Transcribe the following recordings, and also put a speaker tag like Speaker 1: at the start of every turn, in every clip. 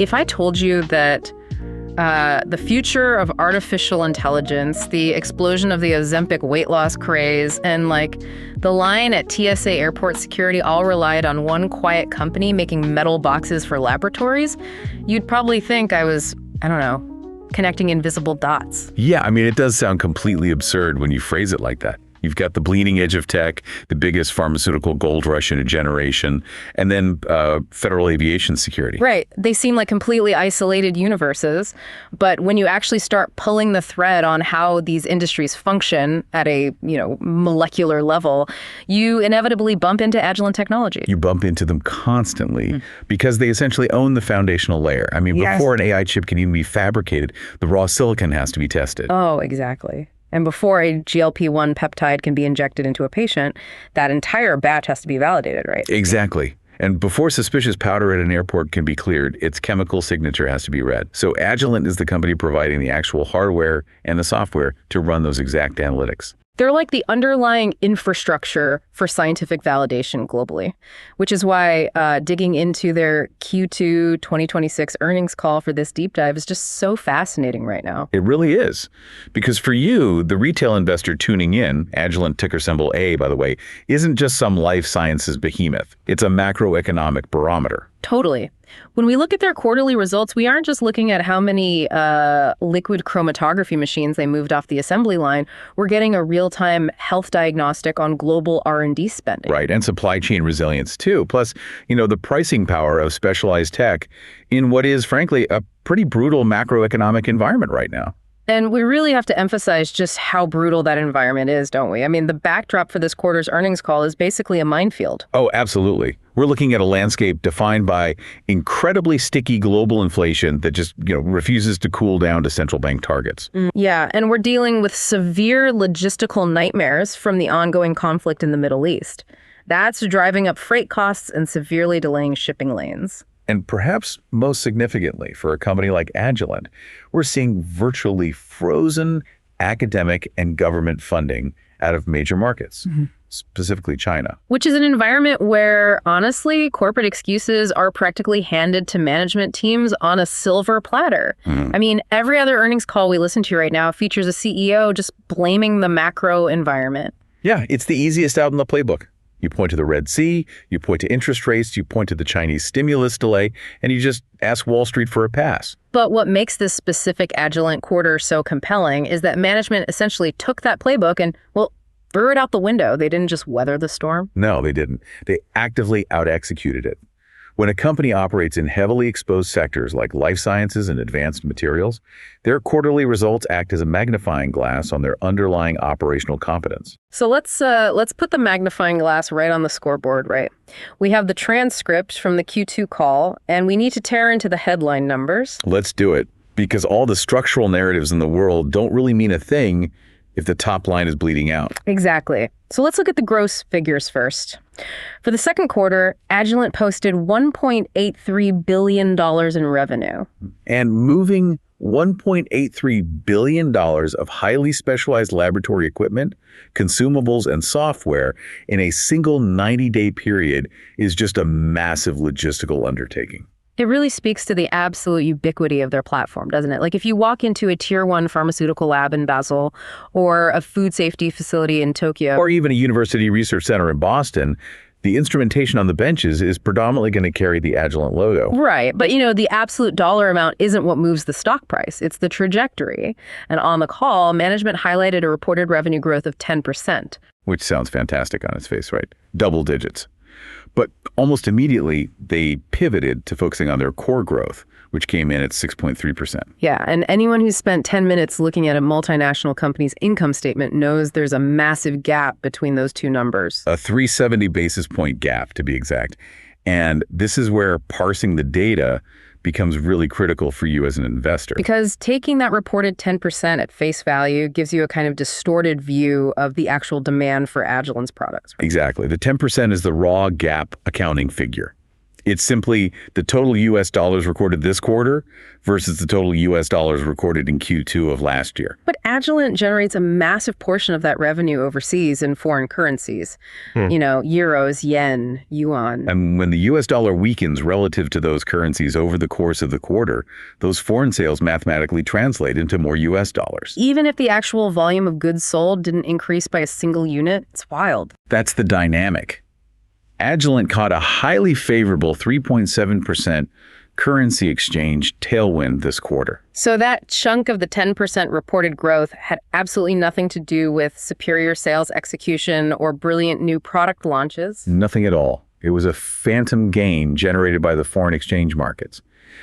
Speaker 1: If I told you that the future of artificial intelligence, the explosion of the Ozempic weight loss craze, and the line at TSA airport security all relied on one quiet company making metal boxes for laboratories, you'd probably think I was, I don't know, connecting invisible dots.
Speaker 2: Yeah, I mean, it does sound completely absurd when you phrase it like that. You've got the bleeding edge of tech, the biggest pharmaceutical gold rush in a generation, and then federal aviation security.
Speaker 1: Right. They seem like completely isolated universes, but when you actually start pulling the thread on how these industries function at a, molecular level, you inevitably bump into Agilent Technologies.
Speaker 2: You bump into them constantly because they essentially own the foundational layer. I mean, before an AI chip can even be fabricated, the raw silicon has to be tested.
Speaker 1: Oh, exactly. And before a GLP-1 peptide can be injected into a patient, that entire batch has to be validated, right?
Speaker 2: Exactly. And before suspicious powder at an airport can be cleared, its chemical signature has to be read. So Agilent is the company providing the actual hardware and the software to run those exact analytics.
Speaker 1: They're like the underlying infrastructure for scientific validation globally, which is why digging into their Q2 2026 earnings call for this deep dive is just so fascinating right now.
Speaker 2: It really is. Because for you, the retail investor tuning in, Agilent ticker symbol A, by the way, isn't just some life sciences behemoth. It's a macroeconomic barometer.
Speaker 1: Totally. When we look at their quarterly results, we aren't just looking at how many liquid chromatography machines they moved off the assembly line. We're getting a real-time health diagnostic on global R&D spending.
Speaker 2: Right, and supply chain resilience too. Plus, the pricing power of specialized tech in what is, frankly, a pretty brutal macroeconomic environment right now.
Speaker 1: And we really have to emphasize just how brutal that environment is, don't we? I mean, the backdrop for this quarter's earnings call is basically a minefield.
Speaker 2: Oh, absolutely. We're looking at a landscape defined by incredibly sticky global inflation that just, refuses to cool down to central bank targets.
Speaker 1: Yeah, and we're dealing with severe logistical nightmares from the ongoing conflict in the Middle East. That's driving up freight costs and severely delaying shipping lanes.
Speaker 2: And perhaps most significantly for a company like Agilent, we're seeing virtually frozen academic and government funding out of major markets, specifically China.
Speaker 1: Which is an environment where, honestly, corporate excuses are practically handed to management teams on a silver platter. I mean, every other earnings call we listen to right now features a CEO just blaming the macro environment.
Speaker 2: Yeah, it's the easiest out in the playbook. You point to the Red Sea, you point to interest rates, you point to the Chinese stimulus delay, and you just ask Wall Street for a pass.
Speaker 1: But what makes this specific Agilent quarter so compelling is that management essentially took that playbook and, threw it out the window. They didn't just weather the storm.
Speaker 2: No, they didn't. They actively out-executed it. When a company operates in heavily exposed sectors like life sciences and advanced materials, their quarterly results act as a magnifying glass on their underlying operational competence.
Speaker 1: So let's put the magnifying glass right on the scoreboard, right? We have the transcript from the Q2 call, and we need to tear into the headline numbers.
Speaker 2: Let's do it, because all the structural narratives in the world don't really mean a thing if the top line is bleeding out.
Speaker 1: Exactly. So let's look at the gross figures first. For the second quarter, Agilent posted $1.83 billion in revenue.
Speaker 2: And moving $1.83 billion of highly specialized laboratory equipment, consumables, and software in a single 90-day period is just a massive logistical undertaking.
Speaker 1: It really speaks to the absolute ubiquity of their platform, doesn't it? Like if you walk into a tier 1 pharmaceutical lab in Basel or a food safety facility in Tokyo,
Speaker 2: or even a university research center in Boston, the instrumentation on the benches is predominantly going to carry the Agilent logo.
Speaker 1: Right. But, the absolute dollar amount isn't what moves the stock price. It's the trajectory. And on the call, management highlighted a reported revenue growth of 10%.
Speaker 2: Which sounds fantastic on its face, right? Double digits. But almost immediately, they pivoted to focusing on their core growth, which came in at 6.3%.
Speaker 1: Yeah, and anyone who's spent 10 minutes looking at a multinational company's income statement knows there's a massive gap between those two numbers.
Speaker 2: A 370 basis point gap, to be exact. And this is where parsing the data becomes really critical for you as an investor.
Speaker 1: Because taking that reported 10% at face value gives you a kind of distorted view of the actual demand for Agilent's products. Right?
Speaker 2: Exactly. The 10% is the raw GAAP accounting figure. It's simply the total U.S. dollars recorded this quarter versus the total U.S. dollars recorded in Q2 of last year.
Speaker 1: But Agilent generates a massive portion of that revenue overseas in foreign currencies. Euros, yen, yuan.
Speaker 2: And when the U.S. dollar weakens relative to those currencies over the course of the quarter, those foreign sales mathematically translate into more U.S. dollars.
Speaker 1: Even if the actual volume of goods sold didn't increase by a single unit, it's wild.
Speaker 2: That's the dynamic. Agilent caught a highly favorable 3.7% currency exchange tailwind this quarter.
Speaker 1: So that chunk of the 10% reported growth had absolutely nothing to do with superior sales execution or brilliant new product launches?
Speaker 2: Nothing at all. It was a phantom gain generated by the foreign exchange markets.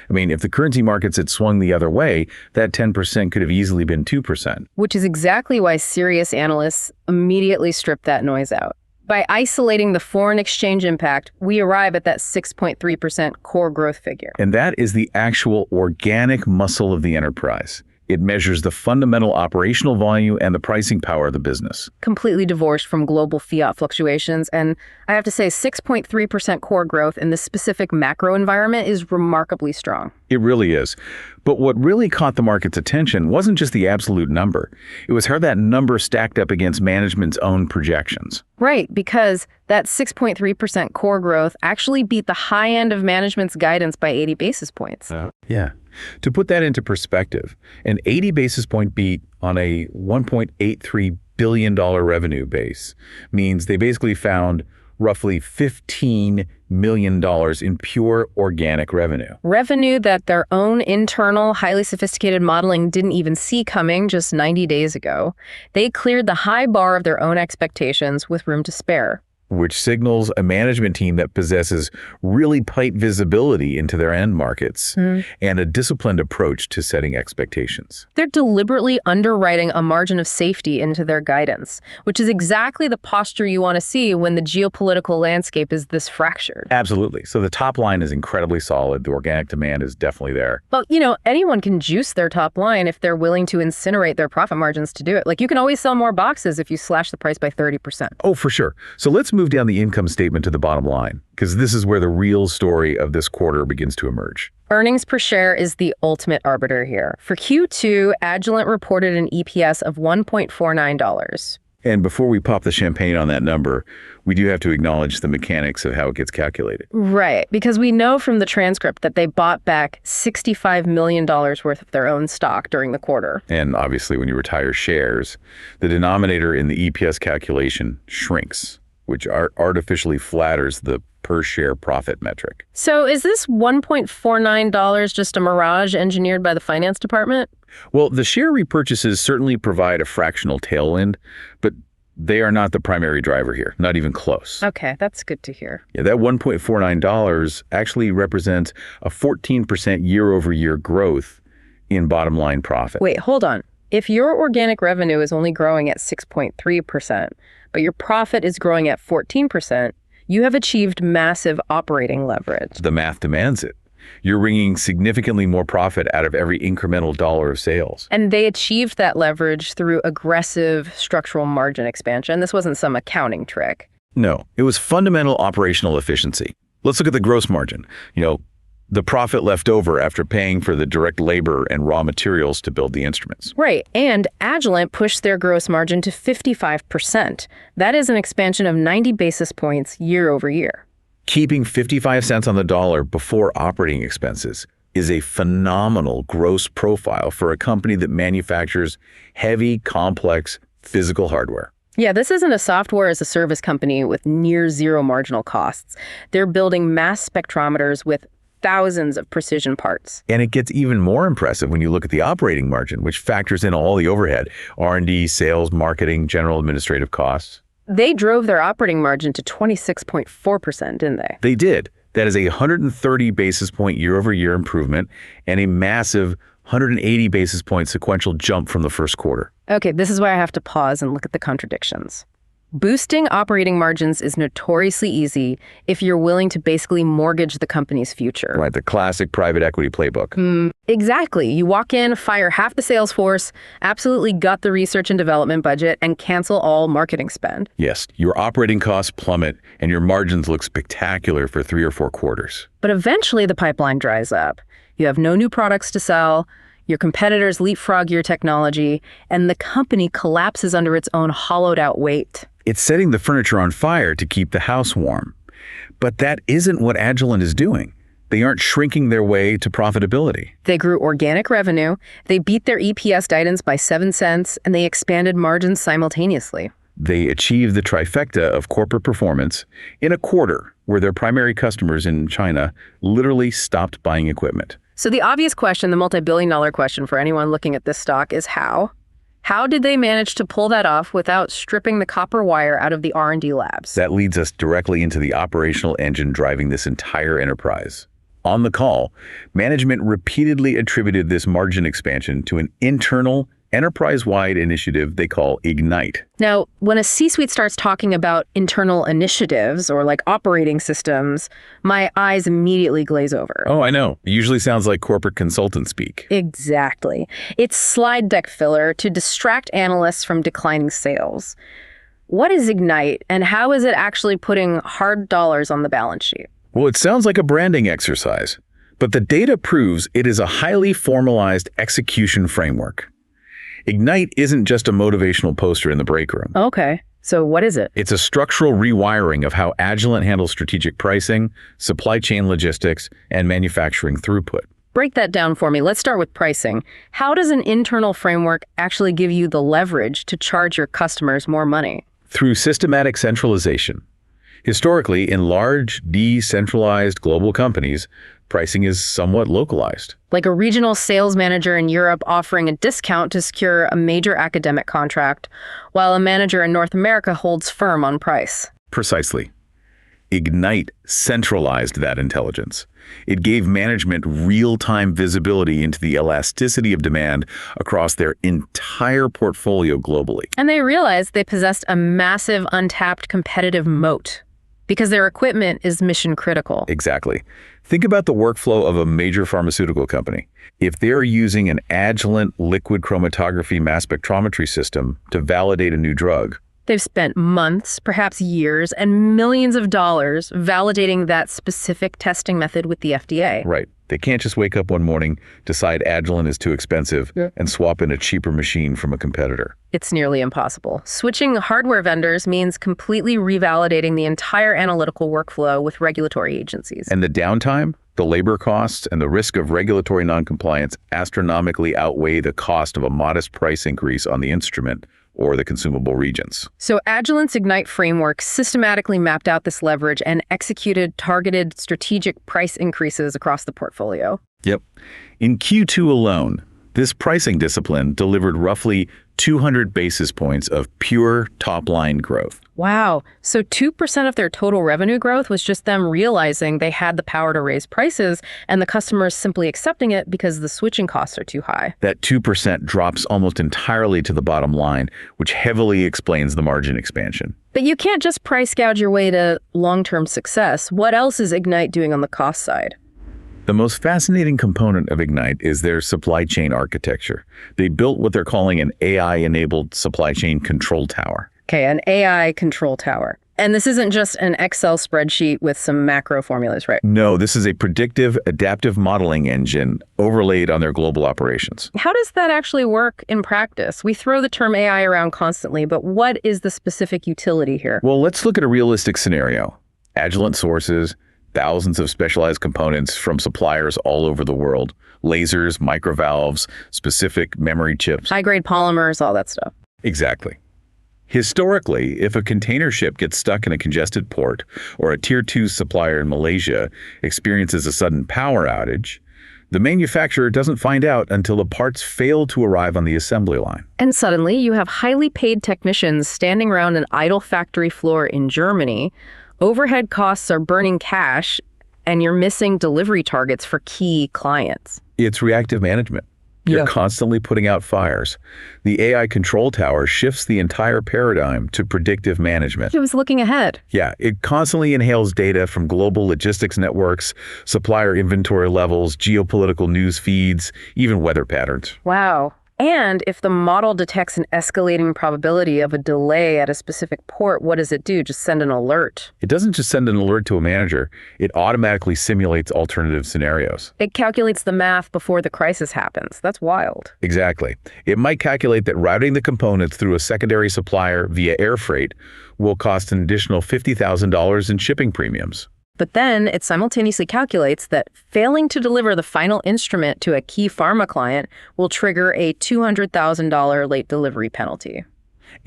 Speaker 2: I mean, if the currency markets had swung the other way, that 10% could have easily been 2%.
Speaker 1: Which is exactly why serious analysts immediately stripped that noise out. By isolating the foreign exchange impact, we arrive at that 6.3% core growth figure.
Speaker 2: And that is the actual organic muscle of the enterprise. It measures the fundamental operational volume and the pricing power of the business.
Speaker 1: Completely divorced from global fiat fluctuations. And I have to say, 6.3% core growth in this specific macro environment is remarkably strong.
Speaker 2: It really is. But what really caught the market's attention wasn't just the absolute number. It was how that number stacked up against management's own projections.
Speaker 1: Right, because that 6.3% core growth actually beat the high end of management's guidance by 80 basis points.
Speaker 2: Yeah. To put that into perspective, an 80 basis point beat on a $1.83 billion revenue base means they basically found roughly $15 million in pure organic revenue.
Speaker 1: Revenue that their own internal, highly sophisticated modeling didn't even see coming just 90 days ago. They cleared the high bar of their own expectations with room to spare.
Speaker 2: Which signals a management team that possesses really tight visibility into their end markets and a disciplined approach to setting expectations.
Speaker 1: They're deliberately underwriting a margin of safety into their guidance, which is exactly the posture you want to see when the geopolitical landscape is this fractured.
Speaker 2: Absolutely. So the top line is incredibly solid. The organic demand is definitely there.
Speaker 1: But, anyone can juice their top line if they're willing to incinerate their profit margins to do it. Like, you can always sell more boxes if you slash the price by 30%.
Speaker 2: Oh, for sure. So let's move down the income statement to the bottom line, because this is where the real story of this quarter begins to emerge.
Speaker 1: Earnings per share is the ultimate arbiter here. For Q2, Agilent reported an EPS of $1.49.
Speaker 2: And before we pop the champagne on that number, we do have to acknowledge the mechanics of how it gets calculated.
Speaker 1: Right, because we know from the transcript that they bought back $65 million worth of their own stock during the quarter.
Speaker 2: And obviously, when you retire shares, the denominator in the EPS calculation shrinks, which artificially flatters the per-share profit metric.
Speaker 1: So is this $1.49 just a mirage engineered by the finance department?
Speaker 2: Well, the share repurchases certainly provide a fractional tailwind, but they are not the primary driver here, not even close.
Speaker 1: Okay, that's good to hear.
Speaker 2: Yeah, that $1.49 actually represents a 14% year-over-year growth in bottom line profit.
Speaker 1: Wait, hold on. If your organic revenue is only growing at 6.3%, but your profit is growing at 14%, you have achieved massive operating leverage.
Speaker 2: The math demands it. You're wringing significantly more profit out of every incremental dollar of sales.
Speaker 1: And they achieved that leverage through aggressive structural margin expansion. This wasn't some accounting trick.
Speaker 2: No, it was fundamental operational efficiency. Let's look at the gross margin. The profit left over after paying for the direct labor and raw materials to build the instruments.
Speaker 1: Right. And Agilent pushed their gross margin to 55%. That is an expansion of 90 basis points year over year.
Speaker 2: Keeping 55 cents on the dollar before operating expenses is a phenomenal gross profile for a company that manufactures heavy, complex, physical hardware.
Speaker 1: Yeah, this isn't a software as a service company with near zero marginal costs. They're building mass spectrometers with thousands of precision parts.
Speaker 2: And it gets even more impressive when you look at the operating margin, which factors in all the overhead, R&D, sales, marketing, general administrative costs.
Speaker 1: They drove their operating margin to 26.4%, didn't they?
Speaker 2: They did. That is a 130 basis point year-over-year improvement and a massive 180 basis point sequential jump from the first quarter.
Speaker 1: Okay, this is where I have to pause and look at the contradictions. Boosting operating margins is notoriously easy if you're willing to basically mortgage the company's future.
Speaker 2: Right, the classic private equity playbook.
Speaker 1: Exactly. You walk in, fire half the sales force, absolutely gut the research and development budget, and cancel all marketing spend.
Speaker 2: Yes, your operating costs plummet and your margins look spectacular for 3 or 4 quarters.
Speaker 1: But eventually the pipeline dries up. You have no new products to sell, your competitors leapfrog your technology, and the company collapses under its own hollowed-out weight.
Speaker 2: It's setting the furniture on fire to keep the house warm. But that isn't what Agilent is doing. They aren't shrinking their way to profitability.
Speaker 1: They grew organic revenue, they beat their EPS guidance by 7 cents, and they expanded margins simultaneously.
Speaker 2: They achieved the trifecta of corporate performance in a quarter where their primary customers in China literally stopped buying equipment.
Speaker 1: So the obvious question, the multi-billion-dollar question for anyone looking at this stock is how? How did they manage to pull that off without stripping the copper wire out of the R&D labs?
Speaker 2: That leads us directly into the operational engine driving this entire enterprise. On the call, management repeatedly attributed this margin expansion to an internal, enterprise-wide initiative they call Ignite.
Speaker 1: Now, when a C-suite starts talking about internal initiatives or like operating systems, my eyes immediately glaze over.
Speaker 2: Oh, I know. It usually sounds like corporate consultant speak.
Speaker 1: Exactly. It's slide deck filler to distract analysts from declining sales. What is Ignite, and how is it actually putting hard dollars on the balance sheet?
Speaker 2: Well, it sounds like a branding exercise, but the data proves it is a highly formalized execution framework. Ignite isn't just a motivational poster in the break room.
Speaker 1: Okay, so what is it?
Speaker 2: It's a structural rewiring of how Agilent handles strategic pricing, supply chain logistics, and manufacturing throughput.
Speaker 1: Break that down for me. Let's start with pricing. How does an internal framework actually give you the leverage to charge your customers more money?
Speaker 2: Through systematic centralization. Historically, in large, decentralized global companies, pricing is somewhat localized.
Speaker 1: Like a regional sales manager in Europe offering a discount to secure a major academic contract, while a manager in North America holds firm on price.
Speaker 2: Precisely. Ignite centralized that intelligence. It gave management real-time visibility into the elasticity of demand across their entire portfolio globally.
Speaker 1: And they realized they possessed a massive untapped competitive moat because their equipment is mission critical.
Speaker 2: Exactly. Think about the workflow of a major pharmaceutical company. If they're using an Agilent liquid chromatography mass spectrometry system to validate a new drug,
Speaker 1: they've spent months, perhaps years, and millions of dollars validating that specific testing method with the FDA.
Speaker 2: Right. They can't just wake up one morning, decide Agilent is too expensive, and swap in a cheaper machine from a competitor.
Speaker 1: It's nearly impossible. Switching hardware vendors means completely revalidating the entire analytical workflow with regulatory agencies.
Speaker 2: And the downtime, the labor costs, and the risk of regulatory noncompliance astronomically outweigh the cost of a modest price increase on the instrument or the consumable regions.
Speaker 1: So Agilent's Ignite framework systematically mapped out this leverage and executed targeted strategic price increases across the portfolio.
Speaker 2: Yep. In Q2 alone, this pricing discipline delivered roughly 200 basis points of pure top-line growth.
Speaker 1: Wow. So 2% of their total revenue growth was just them realizing they had the power to raise prices and the customers simply accepting it because the switching costs are too high.
Speaker 2: That 2% drops almost entirely to the bottom line, which heavily explains the margin expansion.
Speaker 1: But you can't just price gouge your way to long-term success. What else is Ignite doing on the cost side?
Speaker 2: The most fascinating component of Ignite is their supply chain architecture. They built what they're calling an AI-enabled supply chain control tower.
Speaker 1: Okay, an AI control tower. And this isn't just an Excel spreadsheet with some macro formulas, right?
Speaker 2: No, this is a predictive, adaptive modeling engine overlaid on their global operations.
Speaker 1: How does that actually work in practice? We throw the term AI around constantly, but what is the specific utility here?
Speaker 2: Well, let's look at a realistic scenario. Agilent sources thousands of specialized components from suppliers all over the world. Lasers, microvalves, specific memory chips.
Speaker 1: High-grade polymers, all that stuff.
Speaker 2: Exactly. Historically, if a container ship gets stuck in a congested port or a Tier 2 supplier in Malaysia experiences a sudden power outage, the manufacturer doesn't find out until the parts fail to arrive on the assembly line.
Speaker 1: And suddenly, you have highly paid technicians standing around an idle factory floor in Germany. Overhead costs are burning cash, and you're missing delivery targets for key clients.
Speaker 2: It's reactive management. You're
Speaker 1: Yeah.
Speaker 2: constantly putting out fires. The AI control tower shifts the entire paradigm to predictive management.
Speaker 1: It was looking ahead.
Speaker 2: Yeah, it constantly inhales data from global logistics networks, supplier inventory levels, geopolitical news feeds, even weather patterns.
Speaker 1: Wow. And if the model detects an escalating probability of a delay at a specific port, what does it do? Just send an alert.
Speaker 2: It doesn't just send an alert to a manager, it automatically simulates alternative scenarios.
Speaker 1: It calculates the math before the crisis happens. That's wild.
Speaker 2: Exactly. It might calculate that routing the components through a secondary supplier via air freight will cost an additional $50,000 in shipping premiums.
Speaker 1: But then it simultaneously calculates that failing to deliver the final instrument to a key pharma client will trigger a $200,000 late delivery penalty.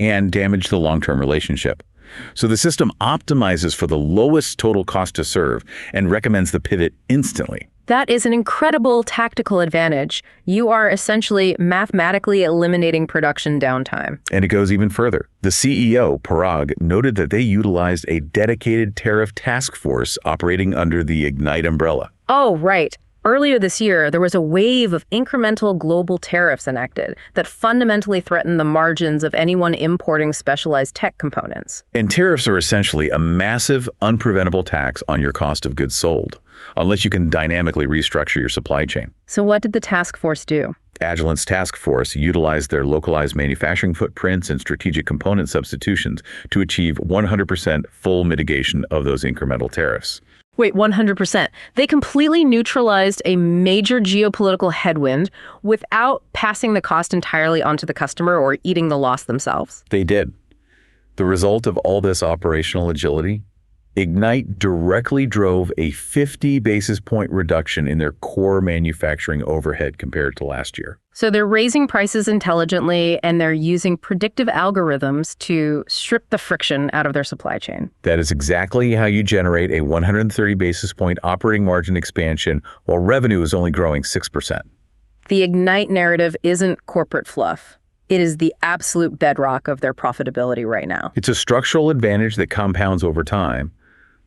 Speaker 2: And damage the long-term relationship. So the system optimizes for the lowest total cost to serve and recommends the pivot instantly.
Speaker 1: That is an incredible tactical advantage. You are essentially mathematically eliminating production downtime.
Speaker 2: And it goes even further. The CEO, Parag, noted that they utilized a dedicated tariff task force operating under the Ignite umbrella.
Speaker 1: Oh, right. Earlier this year, there was a wave of incremental global tariffs enacted that fundamentally threatened the margins of anyone importing specialized tech components.
Speaker 2: And tariffs are essentially a massive, unpreventable tax on your cost of goods sold, unless you can dynamically restructure your supply chain.
Speaker 1: So what did the task force do?
Speaker 2: Agilent's task force utilized their localized manufacturing footprints and strategic component substitutions to achieve 100% full mitigation of those incremental tariffs.
Speaker 1: Wait, 100%. They completely neutralized a major geopolitical headwind without passing the cost entirely onto the customer or eating the loss themselves.
Speaker 2: They did. The result of all this operational agility? Ignite directly drove a 50 basis point reduction in their core manufacturing overhead compared to last year.
Speaker 1: So they're raising prices intelligently, and they're using predictive algorithms to strip the friction out of their supply chain.
Speaker 2: That is exactly how you generate a 130 basis point operating margin expansion while revenue is only growing 6%.
Speaker 1: The Ignite narrative isn't corporate fluff. It is the absolute bedrock of their profitability right now.
Speaker 2: It's a structural advantage that compounds over time.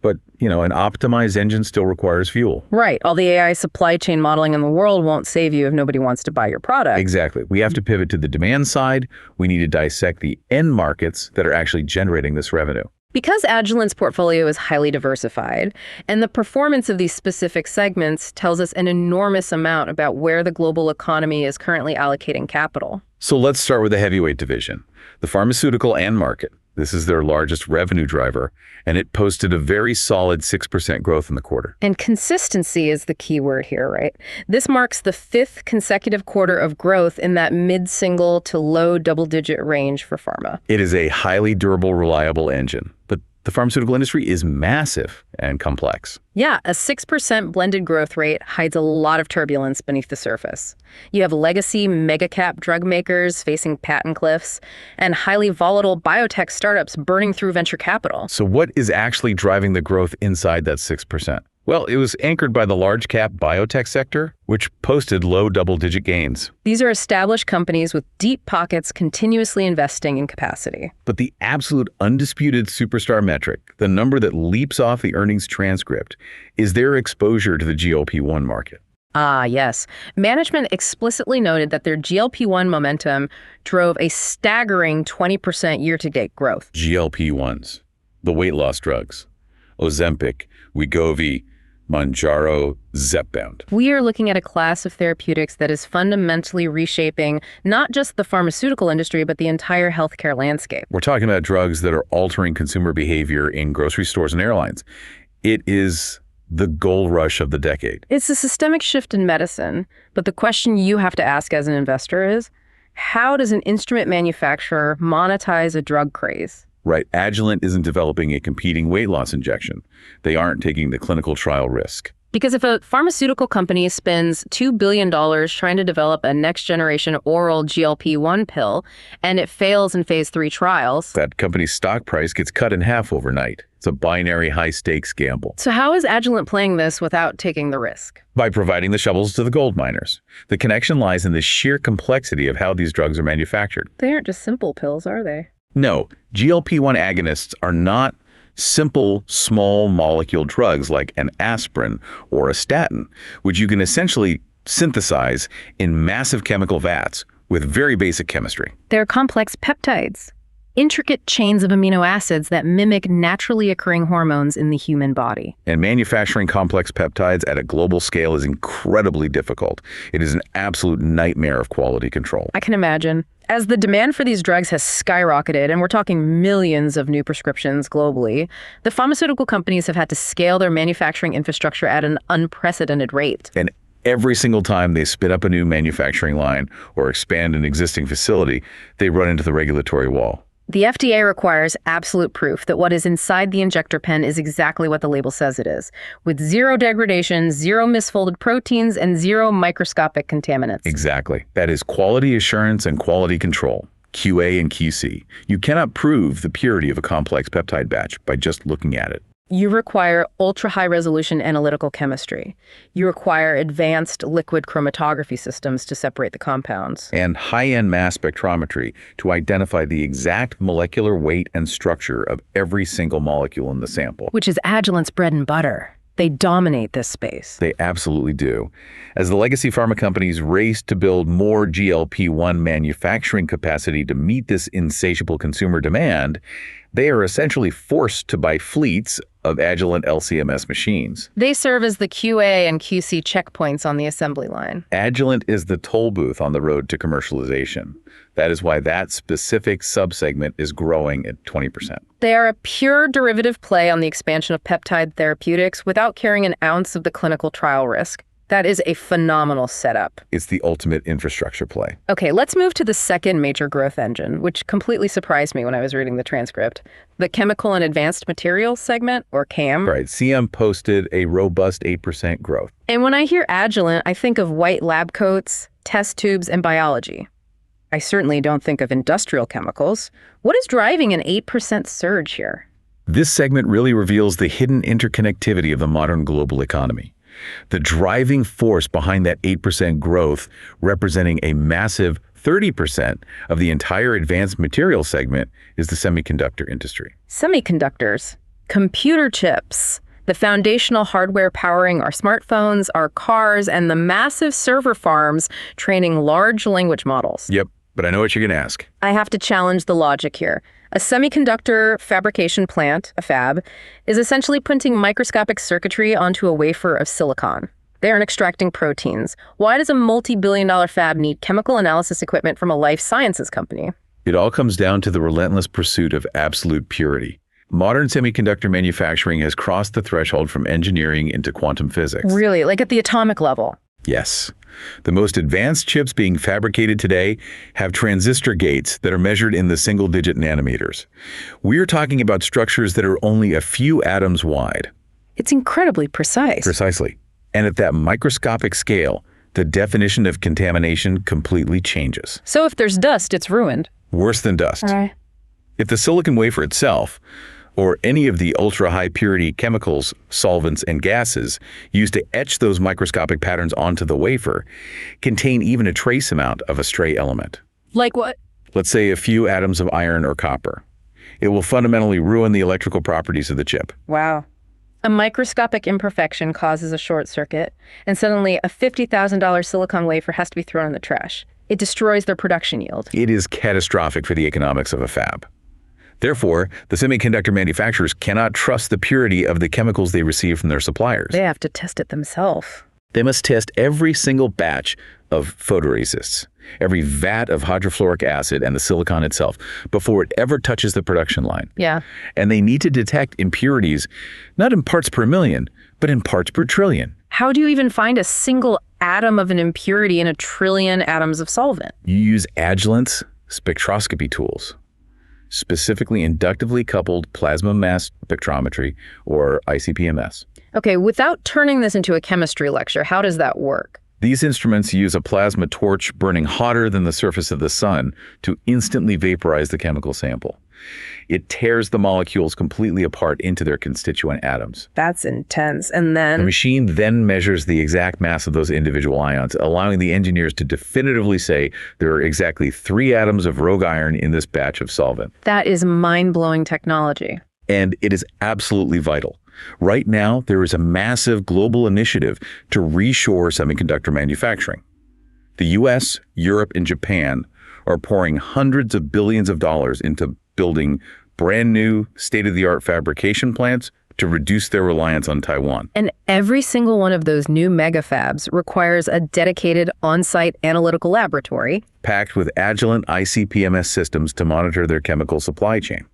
Speaker 2: But, an optimized engine still requires fuel.
Speaker 1: Right. All the AI supply chain modeling in the world won't save you if nobody wants to buy your product.
Speaker 2: Exactly. We have to pivot to the demand side. We need to dissect the end markets that are actually generating this revenue.
Speaker 1: Because Agilent's portfolio is highly diversified, and the performance of these specific segments tells us an enormous amount about where the global economy is currently allocating capital.
Speaker 2: So let's start with the heavyweight division, the pharmaceutical end market. This is their largest revenue driver, and it posted a very solid 6% growth in the quarter.
Speaker 1: And consistency is the key word here, right? This marks the 5th consecutive quarter of growth in that mid-single to low double-digit range for pharma.
Speaker 2: It is a highly durable, reliable engine, but the pharmaceutical industry is massive and complex.
Speaker 1: Yeah, a 6% blended growth rate hides a lot of turbulence beneath the surface. You have legacy mega-cap drug makers facing patent cliffs and highly volatile biotech startups burning through venture capital.
Speaker 2: So what is actually driving the growth inside that 6%? Well, it was anchored by the large-cap biotech sector, which posted low double-digit gains.
Speaker 1: These are established companies with deep pockets continuously investing in capacity.
Speaker 2: But the absolute undisputed superstar metric, the number that leaps off the earnings transcript, is their exposure to the GLP-1 market.
Speaker 1: Ah, yes. Management explicitly noted that their GLP-1 momentum drove a staggering 20% year-to-date growth.
Speaker 2: GLP-1s, the weight loss drugs, Ozempic, Wegovy, Mounjaro, Zepbound.
Speaker 1: We are looking at a class of therapeutics that is fundamentally reshaping not just the pharmaceutical industry, but the entire healthcare landscape.
Speaker 2: We're talking about drugs that are altering consumer behavior in grocery stores and airlines. It is the gold rush of the decade.
Speaker 1: It's a systemic shift in medicine, but the question you have to ask as an investor is, how does an instrument manufacturer monetize a drug craze?
Speaker 2: Right. Agilent isn't developing a competing weight loss injection. They aren't taking the clinical trial risk.
Speaker 1: Because if a pharmaceutical company spends $2 billion trying to develop a next-generation oral GLP-1 pill, and it fails in phase 3 trials...
Speaker 2: that company's stock price gets cut in half overnight. It's a binary high-stakes gamble.
Speaker 1: So how is Agilent playing this without taking the risk?
Speaker 2: By providing the shovels to the gold miners. The connection lies in the sheer complexity of how these drugs are manufactured.
Speaker 1: They aren't just simple pills, are they?
Speaker 2: No, GLP-1 agonists are not simple, small molecule drugs like an aspirin or a statin, which you can essentially synthesize in massive chemical vats with very basic chemistry.
Speaker 1: They're complex peptides, intricate chains of amino acids that mimic naturally occurring hormones in the human body.
Speaker 2: And manufacturing complex peptides at a global scale is incredibly difficult. It is an absolute nightmare of quality control.
Speaker 1: I can imagine. As the demand for these drugs has skyrocketed, and we're talking millions of new prescriptions globally, the pharmaceutical companies have had to scale their manufacturing infrastructure at an unprecedented rate.
Speaker 2: And every single time they spin up a new manufacturing line or expand an existing facility, they run into the regulatory wall.
Speaker 1: The FDA requires absolute proof that what is inside the injector pen is exactly what the label says it is, with zero degradation, zero misfolded proteins, and zero microscopic contaminants.
Speaker 2: Exactly. That is quality assurance and quality control, QA and QC. You cannot prove the purity of a complex peptide batch by just looking at it.
Speaker 1: You require ultra-high-resolution analytical chemistry. You require advanced liquid chromatography systems to separate the compounds.
Speaker 2: And high-end mass spectrometry to identify the exact molecular weight and structure of every single molecule in the sample.
Speaker 1: Which is Agilent's bread and butter. They dominate this space.
Speaker 2: They absolutely do. As the legacy pharma companies race to build more GLP-1 manufacturing capacity to meet this insatiable consumer demand, they are essentially forced to buy fleets of Agilent LC-MS machines.
Speaker 1: They serve as the QA and QC checkpoints on the assembly line.
Speaker 2: Agilent is the toll booth on the road to commercialization. That is why that specific subsegment is growing at 20%.
Speaker 1: They are a pure derivative play on the expansion of peptide therapeutics without carrying an ounce of the clinical trial risk. That is a phenomenal setup.
Speaker 2: It's the ultimate infrastructure play.
Speaker 1: Okay, let's move to the second major growth engine, which completely surprised me when I was reading the transcript. The Chemical and Advanced Materials segment, or CAM.
Speaker 2: Right, CM posted a robust 8% growth.
Speaker 1: And when I hear Agilent, I think of white lab coats, test tubes, and biology. I certainly don't think of industrial chemicals. What is driving an 8% surge here?
Speaker 2: This segment really reveals the hidden interconnectivity of the modern global economy. The driving force behind that 8% growth, representing a massive 30% of the entire advanced materials segment, is the semiconductor industry.
Speaker 1: Semiconductors, computer chips, the foundational hardware powering our smartphones, our cars, and the massive server farms training large language models.
Speaker 2: Yep, but I know what you're going to ask.
Speaker 1: I have to challenge the logic here. A semiconductor fabrication plant, a fab, is essentially printing microscopic circuitry onto a wafer of silicon. They aren't extracting proteins. Why does a multi-billion-dollar fab need chemical analysis equipment from a life sciences company?
Speaker 2: It all comes down to the relentless pursuit of absolute purity. Modern semiconductor manufacturing has crossed the threshold from engineering into quantum physics.
Speaker 1: Really? Like at the atomic level?
Speaker 2: Yes. The most advanced chips being fabricated today have transistor gates that are measured in the single-digit nanometers. We're talking about structures that are only a few atoms wide.
Speaker 1: It's incredibly precise.
Speaker 2: Precisely. And at that microscopic scale, the definition of contamination completely changes.
Speaker 1: So if there's dust, it's ruined.
Speaker 2: Worse than dust.
Speaker 1: All right.
Speaker 2: If the silicon wafer itself, or any of the ultra-high purity chemicals, solvents, and gases used to etch those microscopic patterns onto the wafer, contain even a trace amount of a stray element.
Speaker 1: Like what?
Speaker 2: Let's say a few atoms of iron or copper. It will fundamentally ruin the electrical properties of the chip.
Speaker 1: Wow. A microscopic imperfection causes a short circuit, and suddenly a $50,000 silicon wafer has to be thrown in the trash. It destroys their production yield.
Speaker 2: It is catastrophic for the economics of a fab. Therefore, the semiconductor manufacturers cannot trust the purity of the chemicals they receive from their suppliers.
Speaker 1: They have to test it themselves.
Speaker 2: They must test every single batch of photoresists, every vat of hydrofluoric acid and the silicon itself, before it ever touches the production line.
Speaker 1: Yeah.
Speaker 2: And they need to detect impurities, not in parts per million, but in parts per trillion.
Speaker 1: How do you even find a single atom of an impurity in a trillion atoms of solvent?
Speaker 2: You use Agilent's spectroscopy tools, specifically inductively coupled plasma mass spectrometry, or ICP-MS.
Speaker 1: Okay, without turning this into a chemistry lecture, how does that work?
Speaker 2: These instruments use a plasma torch burning hotter than the surface of the sun to instantly vaporize the chemical sample. It tears the molecules completely apart into their constituent atoms.
Speaker 1: That's intense. And then
Speaker 2: The machine then measures the exact mass of those individual ions, allowing the engineers to definitively say there are exactly 3 atoms of rogue iron in this batch of solvent.
Speaker 1: that is mind-blowing technology.
Speaker 2: And it is absolutely vital. Right now, there is a massive global initiative to reshore semiconductor manufacturing. The US, Europe, and Japan are pouring hundreds of billions of dollars into building brand new state-of-the-art fabrication plants to reduce their reliance on Taiwan.
Speaker 1: And every single one of those new mega fabs requires a dedicated on-site analytical laboratory
Speaker 2: packed with Agilent ICP-MS systems to monitor their chemical supply chain.